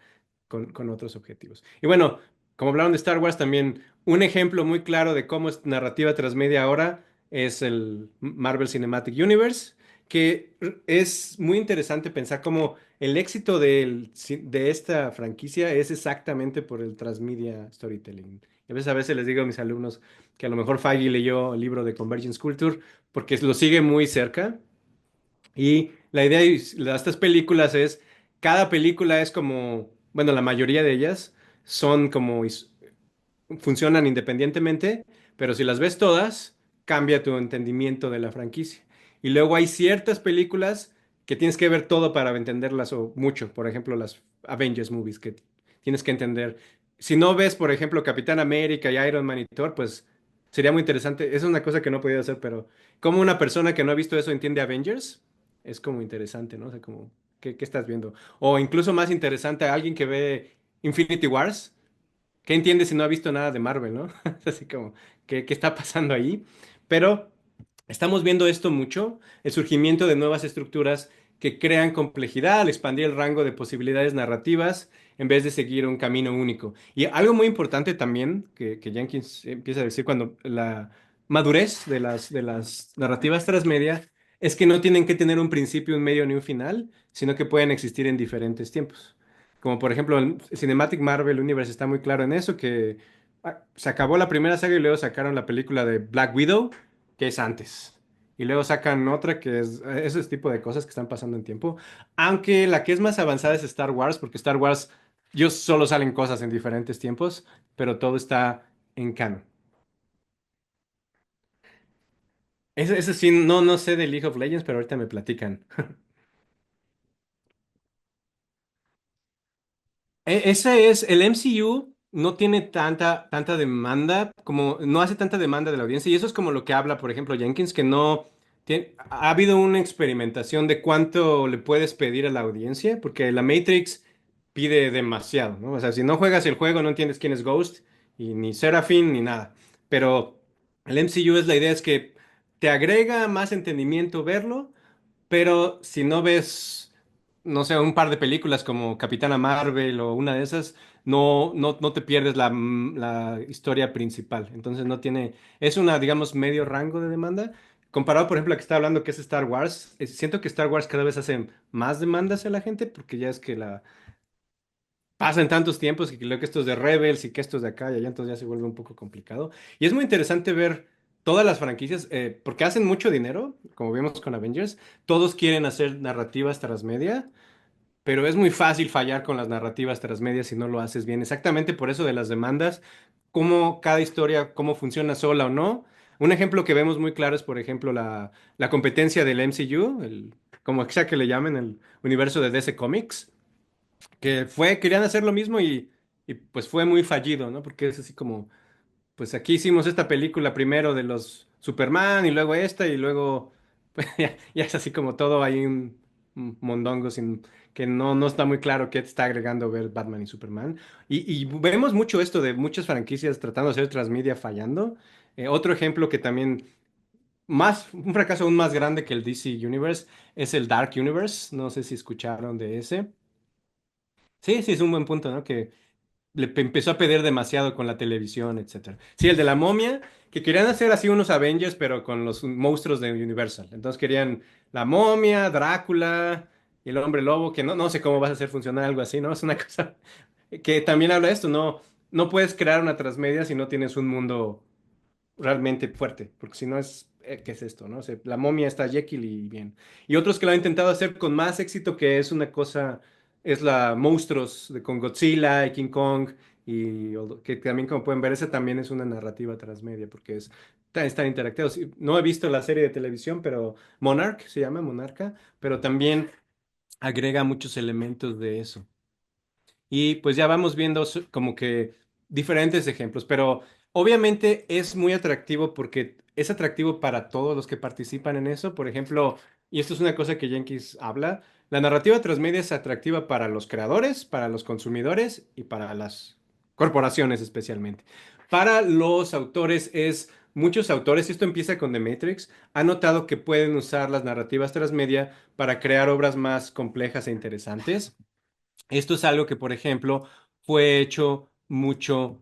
con otros objetivos. Y bueno, como hablaron de Star Wars, también un ejemplo muy claro de cómo es narrativa transmedia ahora es el Marvel Cinematic Universe, que es muy interesante pensar cómo el éxito de esta franquicia es exactamente por el transmedia storytelling. Y a veces les digo a mis alumnos que a lo mejor Faggy leyó el libro de Convergence Culture porque lo sigue muy cerca y la idea de estas películas es, cada película es como, bueno, la mayoría de ellas son como, funcionan independientemente, pero si las ves todas, cambia tu entendimiento de la franquicia. Y luego hay ciertas películas que tienes que ver todo para entenderlas o mucho, por ejemplo, las Avengers movies que tienes que entender. Si no ves, por ejemplo, Capitán América y Iron Man y Thor, pues sería muy interesante. Esa es una cosa que no he podido hacer, pero como una persona que no ha visto eso entiende Avengers, es como interesante, ¿no? O sea, como, ¿qué estás viendo? O incluso más interesante, alguien que ve Infinity Wars, ¿qué entiende si no ha visto nada de Marvel, ¿no? Es así como, ¿qué está pasando ahí? Pero estamos viendo esto mucho, el surgimiento de nuevas estructuras que crean complejidad al expandir el rango de posibilidades narrativas en vez de seguir un camino único. Y algo muy importante también que Jenkins empieza a decir cuando la madurez de las narrativas transmedia es que no tienen que tener un principio, un medio ni un final, sino que pueden existir en diferentes tiempos. Como por ejemplo, el Cinematic Marvel Universe está muy claro en eso, que se acabó la primera saga y luego sacaron la película de Black Widow, que es antes. Y luego sacan otra que es ese tipo de cosas que están pasando en tiempo. Aunque la que es más avanzada es Star Wars, porque Star Wars, ellos solo salen cosas en diferentes tiempos, pero todo está en canon. Ese sí, no sé de League of Legends, pero ahorita me platican. Ese es, el MCU no tiene tanta demanda, como no hace tanta demanda de la audiencia, y eso es como lo que habla, por ejemplo, Jenkins, que no ha habido una experimentación de cuánto le puedes pedir a la audiencia, porque la Matrix pide demasiado, ¿no? O sea, si no juegas el juego, no entiendes quién es Ghost, y ni Seraphine, ni nada. Pero el MCU es la idea, es que te agrega más entendimiento verlo, pero si no ves, no sé, un par de películas como Capitana Marvel o una de esas, no te pierdes la historia principal. Entonces no tiene, es una, digamos, medio rango de demanda. Comparado, por ejemplo, a que está hablando que es Star Wars, siento que Star Wars cada vez hace más demandas a la gente porque ya es que la pasan tantos tiempos que creo que esto es de Rebels y que esto es de acá y allá, entonces ya se vuelve un poco complicado. Y es muy interesante ver todas las franquicias, porque hacen mucho dinero, como vimos con Avengers, todos quieren hacer narrativas transmedia, pero es muy fácil fallar con las narrativas transmedia si no lo haces bien. Exactamente por eso de las demandas, cómo cada historia, cómo funciona sola o no. Un ejemplo que vemos muy claro es, por ejemplo, la competencia del MCU, como sea que le llamen, el universo de DC Comics que querían hacer lo mismo y pues fue muy fallido, ¿no? Porque es así como, pues aquí hicimos esta película primero de los Superman y luego esta y luego pues, ya es así como todo hay un mondongo sin que no está muy claro qué te está agregando ver Batman y Superman. Y vemos mucho esto de muchas franquicias tratando de hacer transmedia fallando. Otro ejemplo que también un fracaso aún más grande que el DC Universe es el Dark Universe. No sé si escucharon de ese. Sí, sí, es un buen punto, ¿no? Que empezó a pedir demasiado con la televisión, etcétera. Sí, el de la momia, que querían hacer así unos Avengers, pero con los monstruos de Universal. Entonces querían la momia, Drácula y el hombre lobo, que no sé cómo vas a hacer funcionar algo así, ¿no? Es una cosa que también habla de esto, no puedes crear una transmedia si no tienes un mundo realmente fuerte, porque si no es, ¿qué es esto, no? O sea, la momia está Jekyll y bien. Y otros que lo han intentado hacer con más éxito, que es una cosa, es la monstruos con Godzilla y King Kong, que también como pueden ver, esa también es una narrativa transmedia, porque están interactivos. No he visto la serie de televisión, pero Monarch se llama Monarca, pero también agrega muchos elementos de eso. Y pues ya vamos viendo como que diferentes ejemplos, pero obviamente es muy atractivo porque es atractivo para todos los que participan en eso. Por ejemplo, y esto es una cosa que Jenkins habla, la narrativa transmedia es atractiva para los creadores, para los consumidores y para las corporaciones especialmente. Para los autores muchos autores, y esto empieza con The Matrix, han notado que pueden usar las narrativas transmedia para crear obras más complejas e interesantes. Esto es algo que, por ejemplo, fue hecho mucho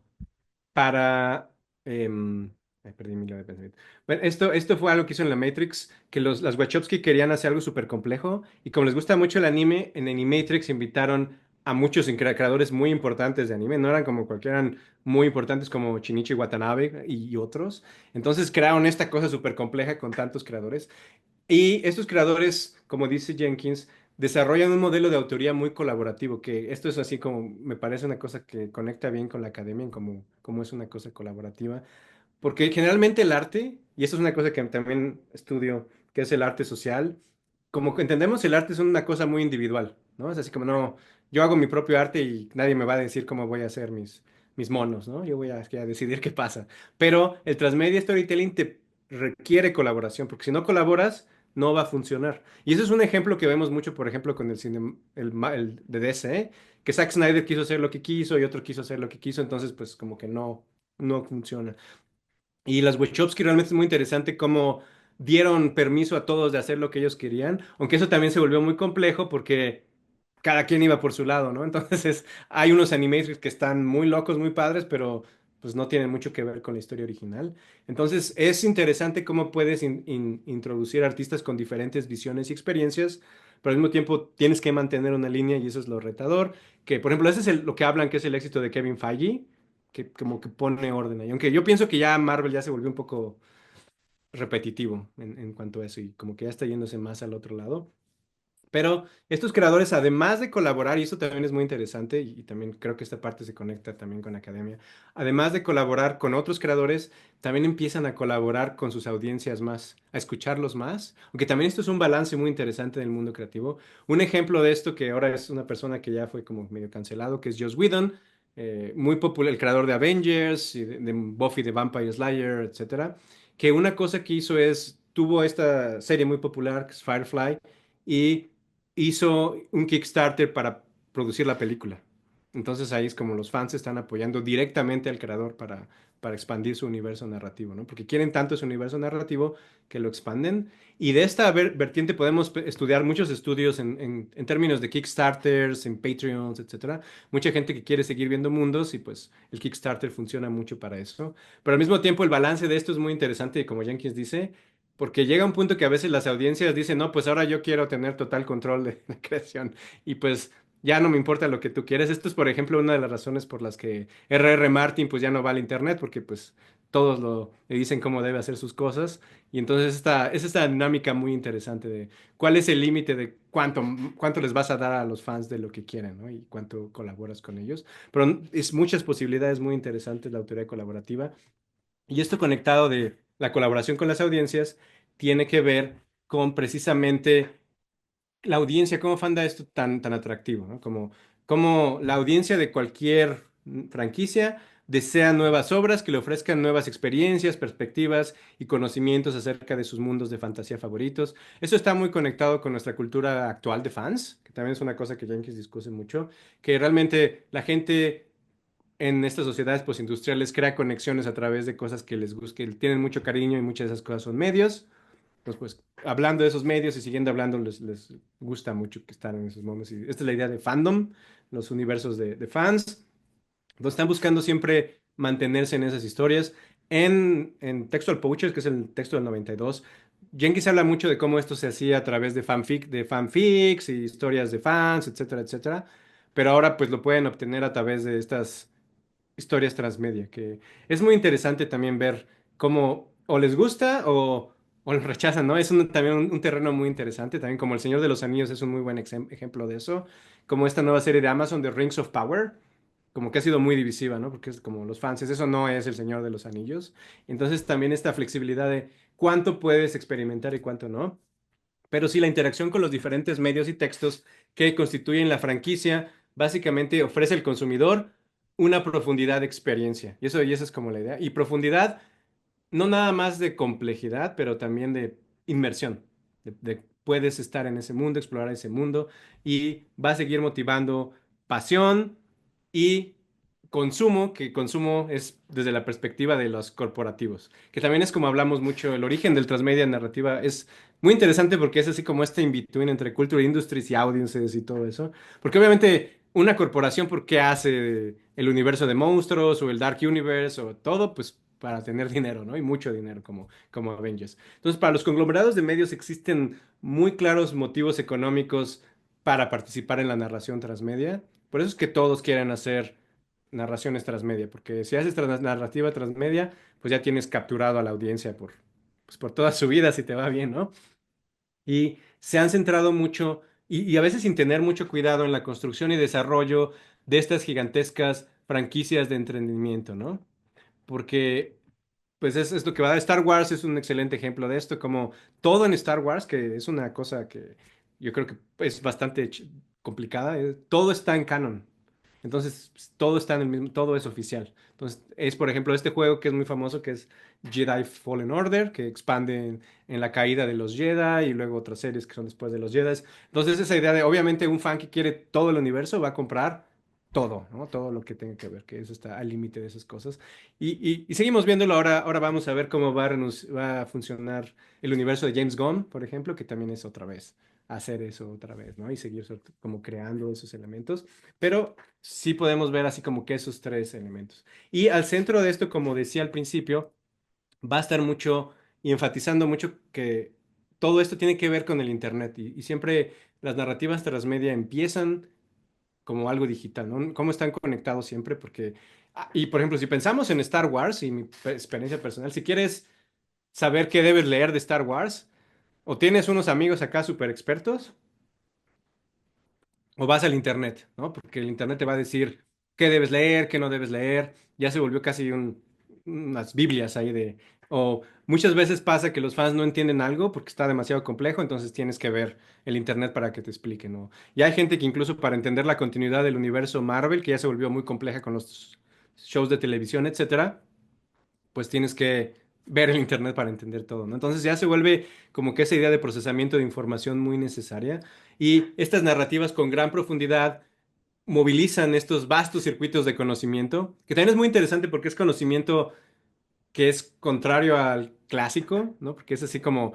para... ay, perdí mi hilo de pensamiento. Bueno, esto fue algo que hizo en la Matrix, que las Wachowski querían hacer algo súper complejo y como les gusta mucho el anime, en Animatrix invitaron a muchos creadores muy importantes de anime, no eran como cualquiera, eran muy importantes como Shinichi Watanabe y otros. Entonces crearon esta cosa súper compleja con tantos creadores. Y estos creadores, como dice Jenkins, desarrollan un modelo de autoría muy colaborativo, que esto es así como, me parece una cosa que conecta bien con la academia, en como es una cosa colaborativa, Porque generalmente el arte, y eso es una cosa que también estudio, que es el arte social, como que entendemos el arte es una cosa muy individual, ¿no? Es así como, no, yo hago mi propio arte y nadie me va a decir cómo voy a hacer mis monos, ¿no? Yo voy a decidir qué pasa. Pero el transmedia storytelling te requiere colaboración, porque si no colaboras, no va a funcionar. Y eso es un ejemplo que vemos mucho, por ejemplo, con el cine, el de DC, ¿eh? Que Zack Snyder quiso hacer lo que quiso y otro quiso hacer lo que quiso, entonces pues como que no funciona. Y las Wachowski realmente es muy interesante cómo dieron permiso a todos de hacer lo que ellos querían, aunque eso también se volvió muy complejo porque cada quien iba por su lado, ¿no? Entonces hay unos animators que están muy locos, muy padres, pero pues no tienen mucho que ver con la historia original. Entonces es interesante cómo puedes introducir artistas con diferentes visiones y experiencias, pero al mismo tiempo tienes que mantener una línea y eso es lo retador, que por ejemplo ese es lo que hablan que es el éxito de Kevin Feige, que como que pone orden ahí. Aunque yo pienso que ya Marvel ya se volvió un poco repetitivo en cuanto a eso y como que ya está yéndose más al otro lado. Pero estos creadores, además de colaborar, y eso también es muy interesante, y también creo que esta parte se conecta también con la academia, además de colaborar con otros creadores, también empiezan a colaborar con sus audiencias más, a escucharlos más, aunque también esto es un balance muy interesante del mundo creativo. Un ejemplo de esto, que ahora es una persona que ya fue como medio cancelado, que es Joss Whedon, muy popular, el creador de Avengers, y de Buffy the Vampire Slayer, etcétera, que una cosa que hizo es, tuvo esta serie muy popular, que es Firefly, y hizo un Kickstarter para producir la película. Entonces ahí es como los fans están apoyando directamente al creador para expandir su universo narrativo, ¿no? Porque quieren tanto ese universo narrativo que lo expanden. Y de esta vertiente podemos estudiar muchos estudios en términos de Kickstarters, en Patreons, etcétera. Mucha gente que quiere seguir viendo mundos y pues el Kickstarter funciona mucho para eso. Pero al mismo tiempo el balance de esto es muy interesante y como Jenkins dice, porque llega un punto que a veces las audiencias dicen, no, pues ahora yo quiero tener total control de la creación y pues ya no me importa lo que tú quieres. Esto es, por ejemplo, una de las razones por las que R.R. Martin pues ya no va al internet porque pues todos le dicen cómo debe hacer sus cosas y entonces es esta dinámica muy interesante de cuál es el límite de cuánto les vas a dar a los fans de lo que quieren, ¿no? Y cuánto colaboras con ellos. Pero es muchas posibilidades muy interesantes la autoría colaborativa. Y esto conectado de la colaboración con las audiencias tiene que ver con precisamente la audiencia, cómo fanda esto tan atractivo, ¿no? Como la audiencia de cualquier franquicia desea nuevas obras que le ofrezcan nuevas experiencias, perspectivas y conocimientos acerca de sus mundos de fantasía favoritos. Eso está muy conectado con nuestra cultura actual de fans, que también es una cosa que Jenkins discute mucho, que realmente la gente en estas sociedades postindustriales crea conexiones a través de cosas que les gusta, que tienen mucho cariño y muchas de esas cosas son medios. Entonces, pues, hablando de esos medios y siguiendo hablando, les gusta mucho que están en esos momentos. Y esta es la idea de fandom, los universos de fans. Entonces, están buscando siempre mantenerse en esas historias. En Textual Poachers, que es el texto del 92, Jenkins habla mucho de cómo esto se hacía a través de fanfics y historias de fans, etcétera, etcétera. Pero ahora, pues, lo pueden obtener a través de estas historias transmedia, que es muy interesante también ver cómo o les gusta o lo rechazan, ¿no? Es también un terreno muy interesante, también como El Señor de los Anillos es un muy buen ejemplo de eso, como esta nueva serie de Amazon de Rings of Power, como que ha sido muy divisiva, ¿no? Porque es como los fans, eso no es El Señor de los Anillos. Entonces también esta flexibilidad de cuánto puedes experimentar y cuánto no, pero sí la interacción con los diferentes medios y textos que constituyen la franquicia básicamente ofrece al consumidor una profundidad de experiencia. Y eso es como la idea. Y profundidad no nada más de complejidad, pero también de inmersión. Puedes estar en ese mundo, explorar ese mundo y va a seguir motivando pasión y consumo, que consumo es desde la perspectiva de los corporativos, que también es como hablamos mucho, el origen del transmedia narrativa es muy interesante porque es así como este in-between entre culture industries y audiences y todo eso, porque obviamente una corporación, ¿por qué hace el universo de monstruos o el Dark Universe o todo? Pues para tener dinero, ¿no? Y mucho dinero como Avengers. Entonces, para los conglomerados de medios existen muy claros motivos económicos para participar en la narración transmedia. Por eso es que todos quieren hacer narraciones transmedia, porque si haces narrativa transmedia, pues ya tienes capturado a la audiencia pues por toda su vida, si te va bien, ¿no? Y se han centrado mucho, y a veces sin tener mucho cuidado en la construcción y desarrollo de estas gigantescas franquicias de entretenimiento, ¿no? Porque Pues es lo que va a dar. Star Wars es un excelente ejemplo de esto, como todo en Star Wars, que es una cosa que yo creo que es bastante complicada, todo está en canon. Entonces, pues, todo está en el mismo, todo es oficial. Entonces, es por ejemplo este juego que es muy famoso, que es Jedi Fallen Order, que expande en la caída de los Jedi y luego otras series que son después de los Jedi. Entonces, esa idea de, obviamente, un fan que quiere todo el universo va a comprar todo, ¿no? Todo lo que tenga que ver, que eso está al límite de esas cosas. Y seguimos viéndolo ahora. Ahora vamos a ver cómo va a funcionar el universo de James Gunn, por ejemplo, que también es otra vez hacer eso otra vez, ¿no? Y seguir como creando esos elementos. Pero sí podemos ver así como que esos tres elementos. Y al centro de esto, como decía al principio, va a estar mucho y enfatizando mucho que todo esto tiene que ver con el Internet. Y siempre las narrativas transmedia empiezan como algo digital, ¿no? Cómo están conectados siempre, porque, y por ejemplo, si pensamos en Star Wars y mi experiencia personal, si quieres saber qué debes leer de Star Wars, o tienes unos amigos acá súper expertos, o vas al internet, ¿no? Porque el internet te va a decir qué debes leer, qué no debes leer. Ya se volvió casi unas Biblias ahí de... O muchas veces pasa que los fans no entienden algo porque está demasiado complejo, entonces tienes que ver el internet para que te explique, ¿no? Y hay gente que incluso para entender la continuidad del universo Marvel, que ya se volvió muy compleja con los shows de televisión, etcétera, pues tienes que ver el internet para entender todo, ¿no? Entonces ya se vuelve como que esa idea de procesamiento de información muy necesaria y estas narrativas con gran profundidad movilizan estos vastos circuitos de conocimiento, que también es muy interesante porque es conocimiento que es contrario al clásico, ¿no? Porque es así como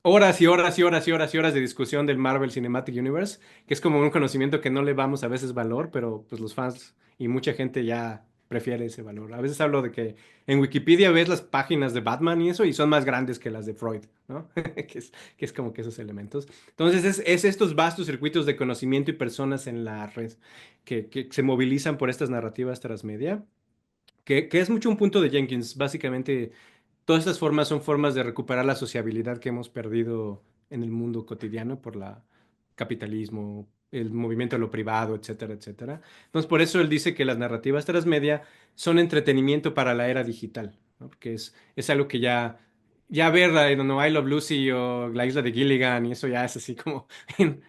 horas y horas y horas y horas y horas de discusión del Marvel Cinematic Universe, que es como un conocimiento que no le vamos a veces valor, pero pues los fans y mucha gente ya prefiere ese valor. A veces hablo de que en Wikipedia ves las páginas de Batman y eso y son más grandes que las de Freud, ¿no? Que es como que esos elementos. Entonces es estos vastos circuitos de conocimiento y personas en la red que se movilizan por estas narrativas transmedia, que es mucho un punto de Jenkins. Básicamente todas estas formas son formas de recuperar la sociabilidad que hemos perdido en el mundo cotidiano por la capitalismo, el movimiento de lo privado, etcétera, etcétera. Entonces, por eso él dice que las narrativas transmedia son entretenimiento para la era digital, ¿no? Porque es algo que ya ver no, I Love Lucy o La Isla de Gilligan y eso ya es así como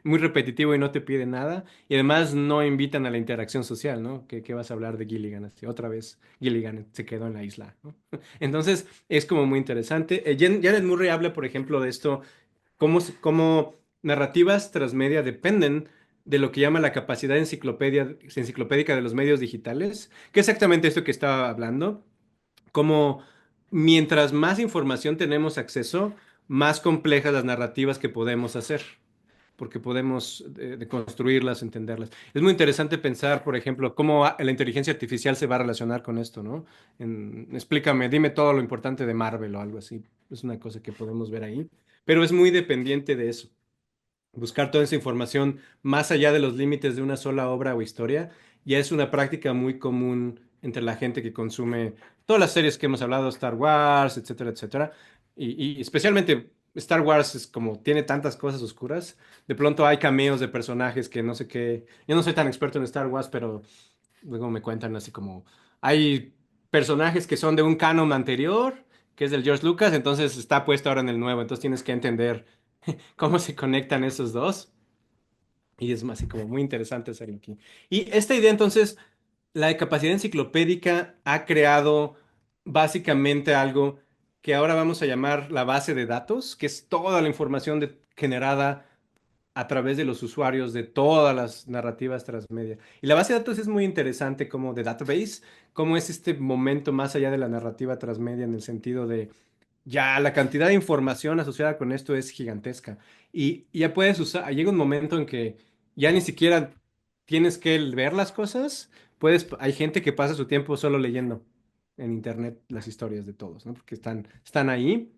muy repetitivo y no te pide nada. Y además no invitan a la interacción social, ¿no? ¿Qué vas a hablar de Gilligan? Así, otra vez Gilligan se quedó en la isla, ¿no? Entonces, es como muy interesante. Janet Murray habla, por ejemplo, de esto, cómo narrativas transmedia dependen de lo que llama la capacidad enciclopédica de los medios digitales, que es exactamente esto que estaba hablando, como mientras más información tenemos acceso, más complejas las narrativas que podemos hacer porque podemos de construirlas, entenderlas. Es muy interesante pensar, por ejemplo, cómo la inteligencia artificial se va a relacionar con esto, ¿no? Explícame, dime todo lo importante de Marvel o algo así. Es una cosa que podemos ver ahí, pero es muy dependiente de eso. Buscar toda esa información más allá de los límites de una sola obra o historia, ya es una práctica muy común entre la gente que consume todas las series que hemos hablado, Star Wars, etcétera, etcétera. Y especialmente Star Wars es como tiene tantas cosas oscuras. De pronto hay cameos de personajes que no sé qué. Yo no soy tan experto en Star Wars, pero luego me cuentan así como hay personajes que son de un canon anterior, que es del George Lucas, entonces está puesto ahora en el nuevo, entonces tienes que entender cómo se conectan esos dos. Y es más, así como muy interesante hacerlo aquí. Y esta idea, entonces, la capacidad enciclopédica ha creado básicamente algo que ahora vamos a llamar la base de datos, que es toda la información generada a través de los usuarios de todas las narrativas transmedia. Y la base de datos es muy interesante como de database, como es este momento más allá de la narrativa transmedia en el sentido de ya la cantidad de información asociada con esto es gigantesca. Y ya puedes usar, llega un momento en que ya ni siquiera tienes que ver las cosas. Hay gente que pasa su tiempo solo leyendo en internet las historias de todos, ¿no? Porque están ahí.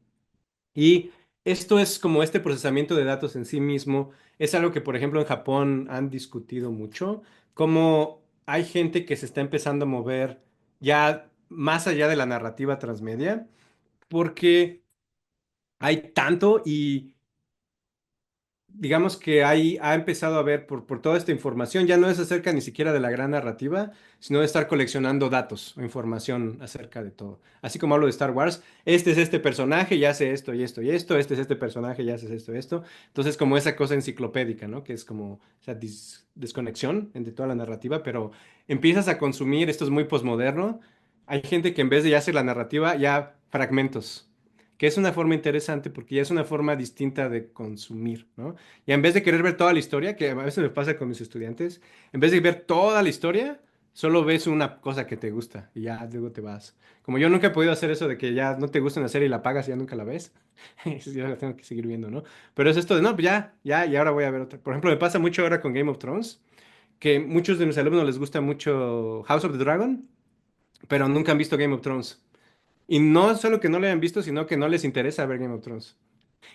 Y esto es como este procesamiento de datos en sí mismo. Es algo que, por ejemplo, en Japón han discutido mucho. Como hay gente que se está empezando a mover ya más allá de la narrativa transmedia porque hay tanto y digamos que ha empezado a ver por toda esta información, ya no es acerca ni siquiera de la gran narrativa, sino de estar coleccionando datos o información acerca de todo. Así como hablo de Star Wars, este es este personaje y hace esto y esto y esto, este es este personaje y hace esto y esto. Entonces, como esa cosa enciclopédica, ¿no? Que es como esa desconexión entre toda la narrativa, pero empiezas a consumir, esto es muy posmoderno. Hay gente que en vez de ya hacer la narrativa, ya fragmentos. Que es una forma interesante porque ya es una forma distinta de consumir, ¿no? Y en vez de querer ver toda la historia, que a veces me pasa con mis estudiantes, en vez de ver toda la historia, solo ves una cosa que te gusta y ya luego te vas. Como yo nunca he podido hacer eso de que ya no te gusta una serie y la apagas y ya nunca la ves, yo la tengo que seguir viendo, ¿no? Pero es esto de, no, pues ya, y ahora voy a ver otra. Por ejemplo, me pasa mucho ahora con Game of Thrones, que muchos de mis alumnos les gusta mucho House of the Dragon, pero nunca han visto Game of Thrones. Y no solo que no lo hayan visto, sino que no les interesa ver Game of Thrones.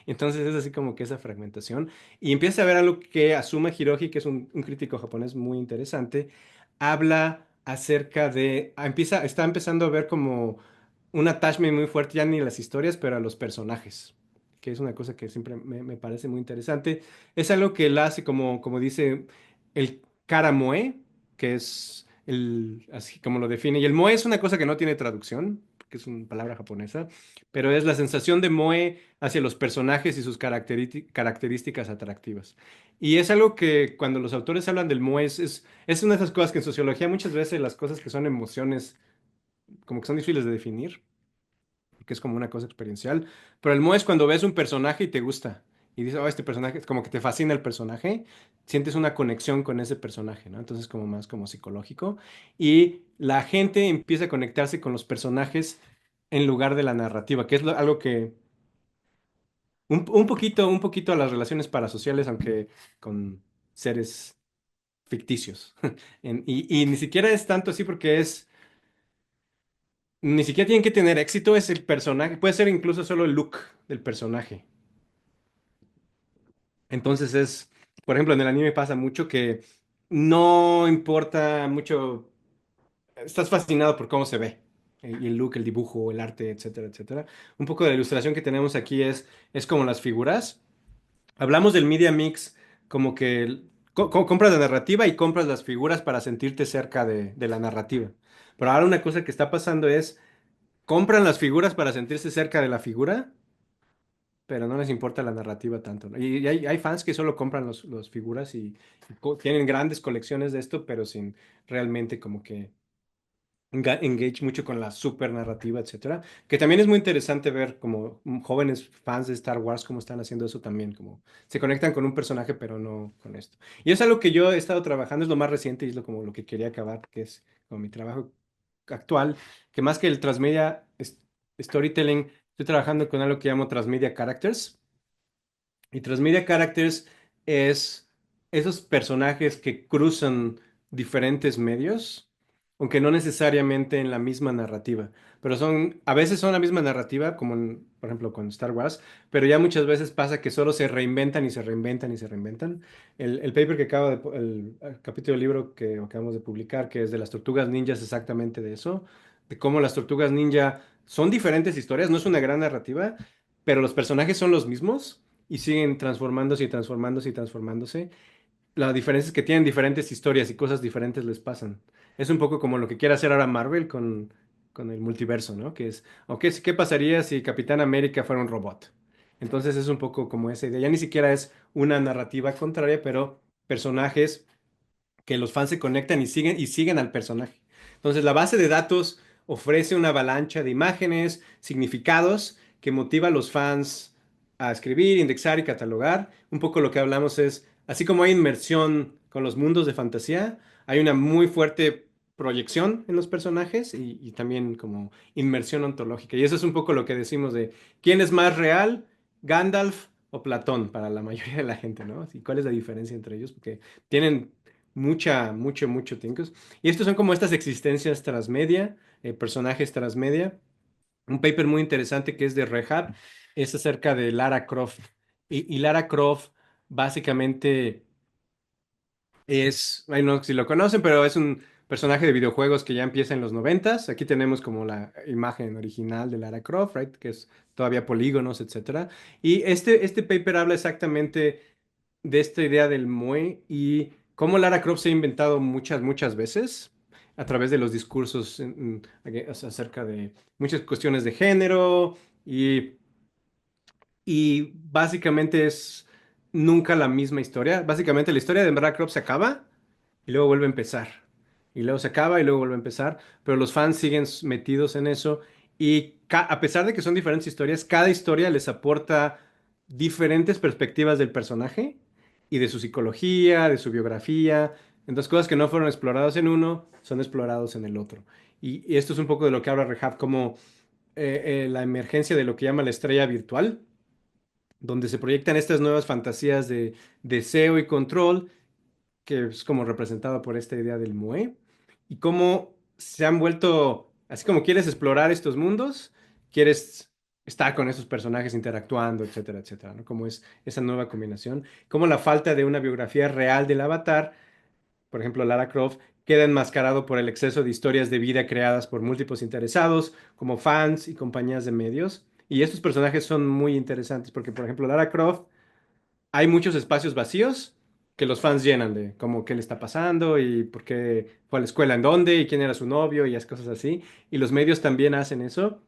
Entonces es así como que esa fragmentación. Y empieza a ver algo que Asuma Hiroji, que es un crítico japonés muy interesante, habla acerca de, está empezando a ver como un attachment muy fuerte, ya ni a las historias, pero a los personajes, que es una cosa que siempre me parece muy interesante. Es algo que él hace como dice el cara moe, que es así como lo define. Y el moe es una cosa que no tiene traducción, que es una palabra japonesa, pero es la sensación de moe hacia los personajes y sus características atractivas. Y es algo que cuando los autores hablan del moe, es una de esas cosas que en sociología muchas veces las cosas que son emociones como que son difíciles de definir, porque es como una cosa experiencial, pero el moe es cuando ves un personaje y te gusta. Y dices, oh, este personaje, como que te fascina el personaje, sientes una conexión con ese personaje, ¿no? Entonces, como más como psicológico. Y la gente empieza a conectarse con los personajes en lugar de la narrativa, que es algo que un poquito a las relaciones parasociales, aunque con seres ficticios. Y ni siquiera es tanto así porque ni siquiera tienen que tener éxito, es el personaje, puede ser incluso solo el look del personaje. Entonces por ejemplo, en el anime pasa mucho que no importa mucho, estás fascinado por cómo se ve. Y el look, el dibujo, el arte, etcétera, etcétera. Un poco de la ilustración que tenemos aquí es como las figuras. Hablamos del media mix como que compras la narrativa y compras las figuras para sentirte cerca de la narrativa. Pero ahora una cosa que está pasando es, compran las figuras para sentirse cerca de la figura, pero no les importa la narrativa tanto, ¿no? Y hay fans que solo compran los figuras y tienen grandes colecciones de esto, pero sin realmente como que engage mucho con la super narrativa, etcétera, que también es muy interesante ver como jóvenes fans de Star Wars cómo están haciendo eso también, como se conectan con un personaje pero no con esto. Y es algo que yo he estado trabajando, es lo más reciente y es como lo que quería acabar, que es como mi trabajo actual, que más que el transmedia storytelling, estoy trabajando con algo que llamo transmedia characters. Y Transmedia Characters es esos personajes que cruzan diferentes medios, aunque no necesariamente en la misma narrativa, pero a veces son la misma narrativa, como por ejemplo con Star Wars, pero ya muchas veces pasa que solo se reinventan y se reinventan y se reinventan. El paper que el capítulo del libro que acabamos de publicar, que es de las tortugas ninjas, exactamente de eso, de cómo las tortugas ninja son diferentes historias, no es una gran narrativa, pero los personajes son los mismos y siguen transformándose y transformándose y transformándose. La diferencia es que tienen diferentes historias y cosas diferentes les pasan. Es un poco como lo que quiere hacer ahora Marvel con el multiverso, ¿no? Que es, ok, ¿qué pasaría si Capitán América fuera un robot? Entonces es un poco como esa idea. Ya ni siquiera es una narrativa contraria, pero personajes que los fans se conectan y siguen al personaje. Entonces, la base de datos ofrece una avalancha de imágenes, significados que motiva a los fans a escribir, indexar y catalogar. Un poco lo que hablamos es, así como hay inmersión con los mundos de fantasía, hay una muy fuerte proyección en los personajes y también como inmersión ontológica. Y eso es un poco lo que decimos de quién es más real, Gandalf o Platón para la mayoría de la gente, ¿no? ¿Y cuál es la diferencia entre ellos? Porque tienen mucho tiempo. Y estos son como estas existencias transmedia, personajes transmedia. Un paper muy interesante que es de Rehab, es acerca de Lara Croft. Y Lara Croft básicamente ay, no sé si lo conocen, pero es un personaje de videojuegos que ya empieza en los noventas. Aquí tenemos como la imagen original de Lara Croft, right? Que es todavía polígonos, etcétera. Y este paper habla exactamente de esta idea del MOE y cómo Lara Croft se ha inventado muchas, muchas veces a través de los discursos acerca de muchas cuestiones de género y, y básicamente es nunca la misma historia. Básicamente la historia de Lara Croft se acaba y luego vuelve a empezar. Y luego se acaba y luego vuelve a empezar, pero los fans siguen metidos en eso y a pesar de que son diferentes historias, cada historia les aporta diferentes perspectivas del personaje y de su psicología, de su biografía. Entonces, cosas que no fueron exploradas en uno son explorados en el otro. Y esto es un poco de lo que habla Rehab, como la emergencia de lo que llama la estrella virtual, donde se proyectan estas nuevas fantasías de deseo y control que es como representado por esta idea del Moe, y cómo se han vuelto, así como quieres explorar estos mundos, quieres estar con esos personajes interactuando, etcétera, etcétera, ¿no? Como es esa nueva combinación, como la falta de una biografía real del avatar, por ejemplo, Lara Croft, queda enmascarado por el exceso de historias de vida creadas por múltiples interesados, como fans y compañías de medios. Y estos personajes son muy interesantes porque, por ejemplo, Lara Croft hay muchos espacios vacíos que los fans llenan de como qué le está pasando y por qué fue a la escuela en dónde y quién era su novio y esas cosas así. Y los medios también hacen eso.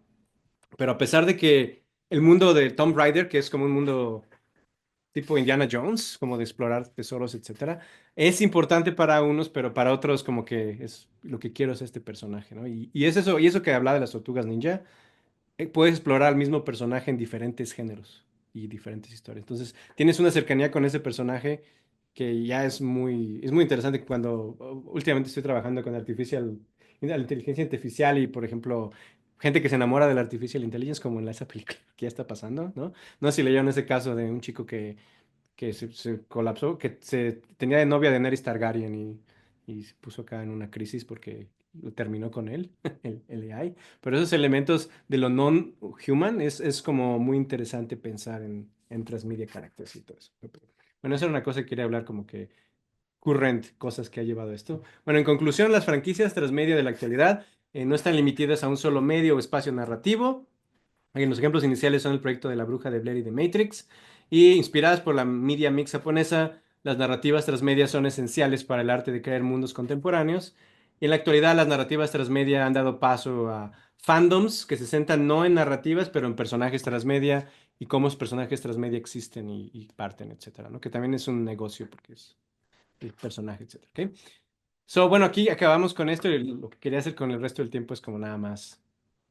Pero a pesar de que el mundo de Tomb Raider, que es como un mundo tipo Indiana Jones, como de explorar tesoros, etcétera, es importante para unos, pero para otros como que es lo que quiero es este personaje, ¿no? Y es eso, y eso que hablaba de las tortugas ninja puedes explorar al mismo personaje en diferentes géneros y diferentes historias. Entonces, tienes una cercanía con ese personaje que ya es muy interesante cuando últimamente estoy trabajando con la inteligencia artificial y, por ejemplo, gente que se enamora de la artificial intelligence, como en esa película que ya está pasando, ¿no? No sé si leyeron ese caso de un chico que se colapsó, que se tenía de novia a Daenerys Targaryen y se puso acá en una crisis porque lo terminó con él, el AI. Pero esos elementos de lo non-human es como muy interesante pensar en transmedia characters y todo eso. Bueno, esa era una cosa que quería hablar como que current, cosas que ha llevado esto. Bueno, en conclusión, las franquicias transmedia de la actualidad no están limitadas a un solo medio o espacio narrativo. Los ejemplos iniciales son el proyecto de La Bruja de Blair y de Matrix, y inspiradas por la media mix japonesa, las narrativas transmedia son esenciales para el arte de crear mundos contemporáneos. Y en la actualidad, las narrativas transmedia han dado paso a fandoms que se centran no en narrativas, pero en personajes transmedia y cómo los personajes transmedia existen y parten, etcétera, ¿no? Que también es un negocio porque es el personaje, etcétera, ¿ok? So, bueno, aquí acabamos con esto y lo que quería hacer con el resto del tiempo es como nada más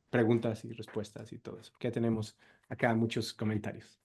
preguntas y respuestas y todo eso, porque ya tenemos acá muchos comentarios.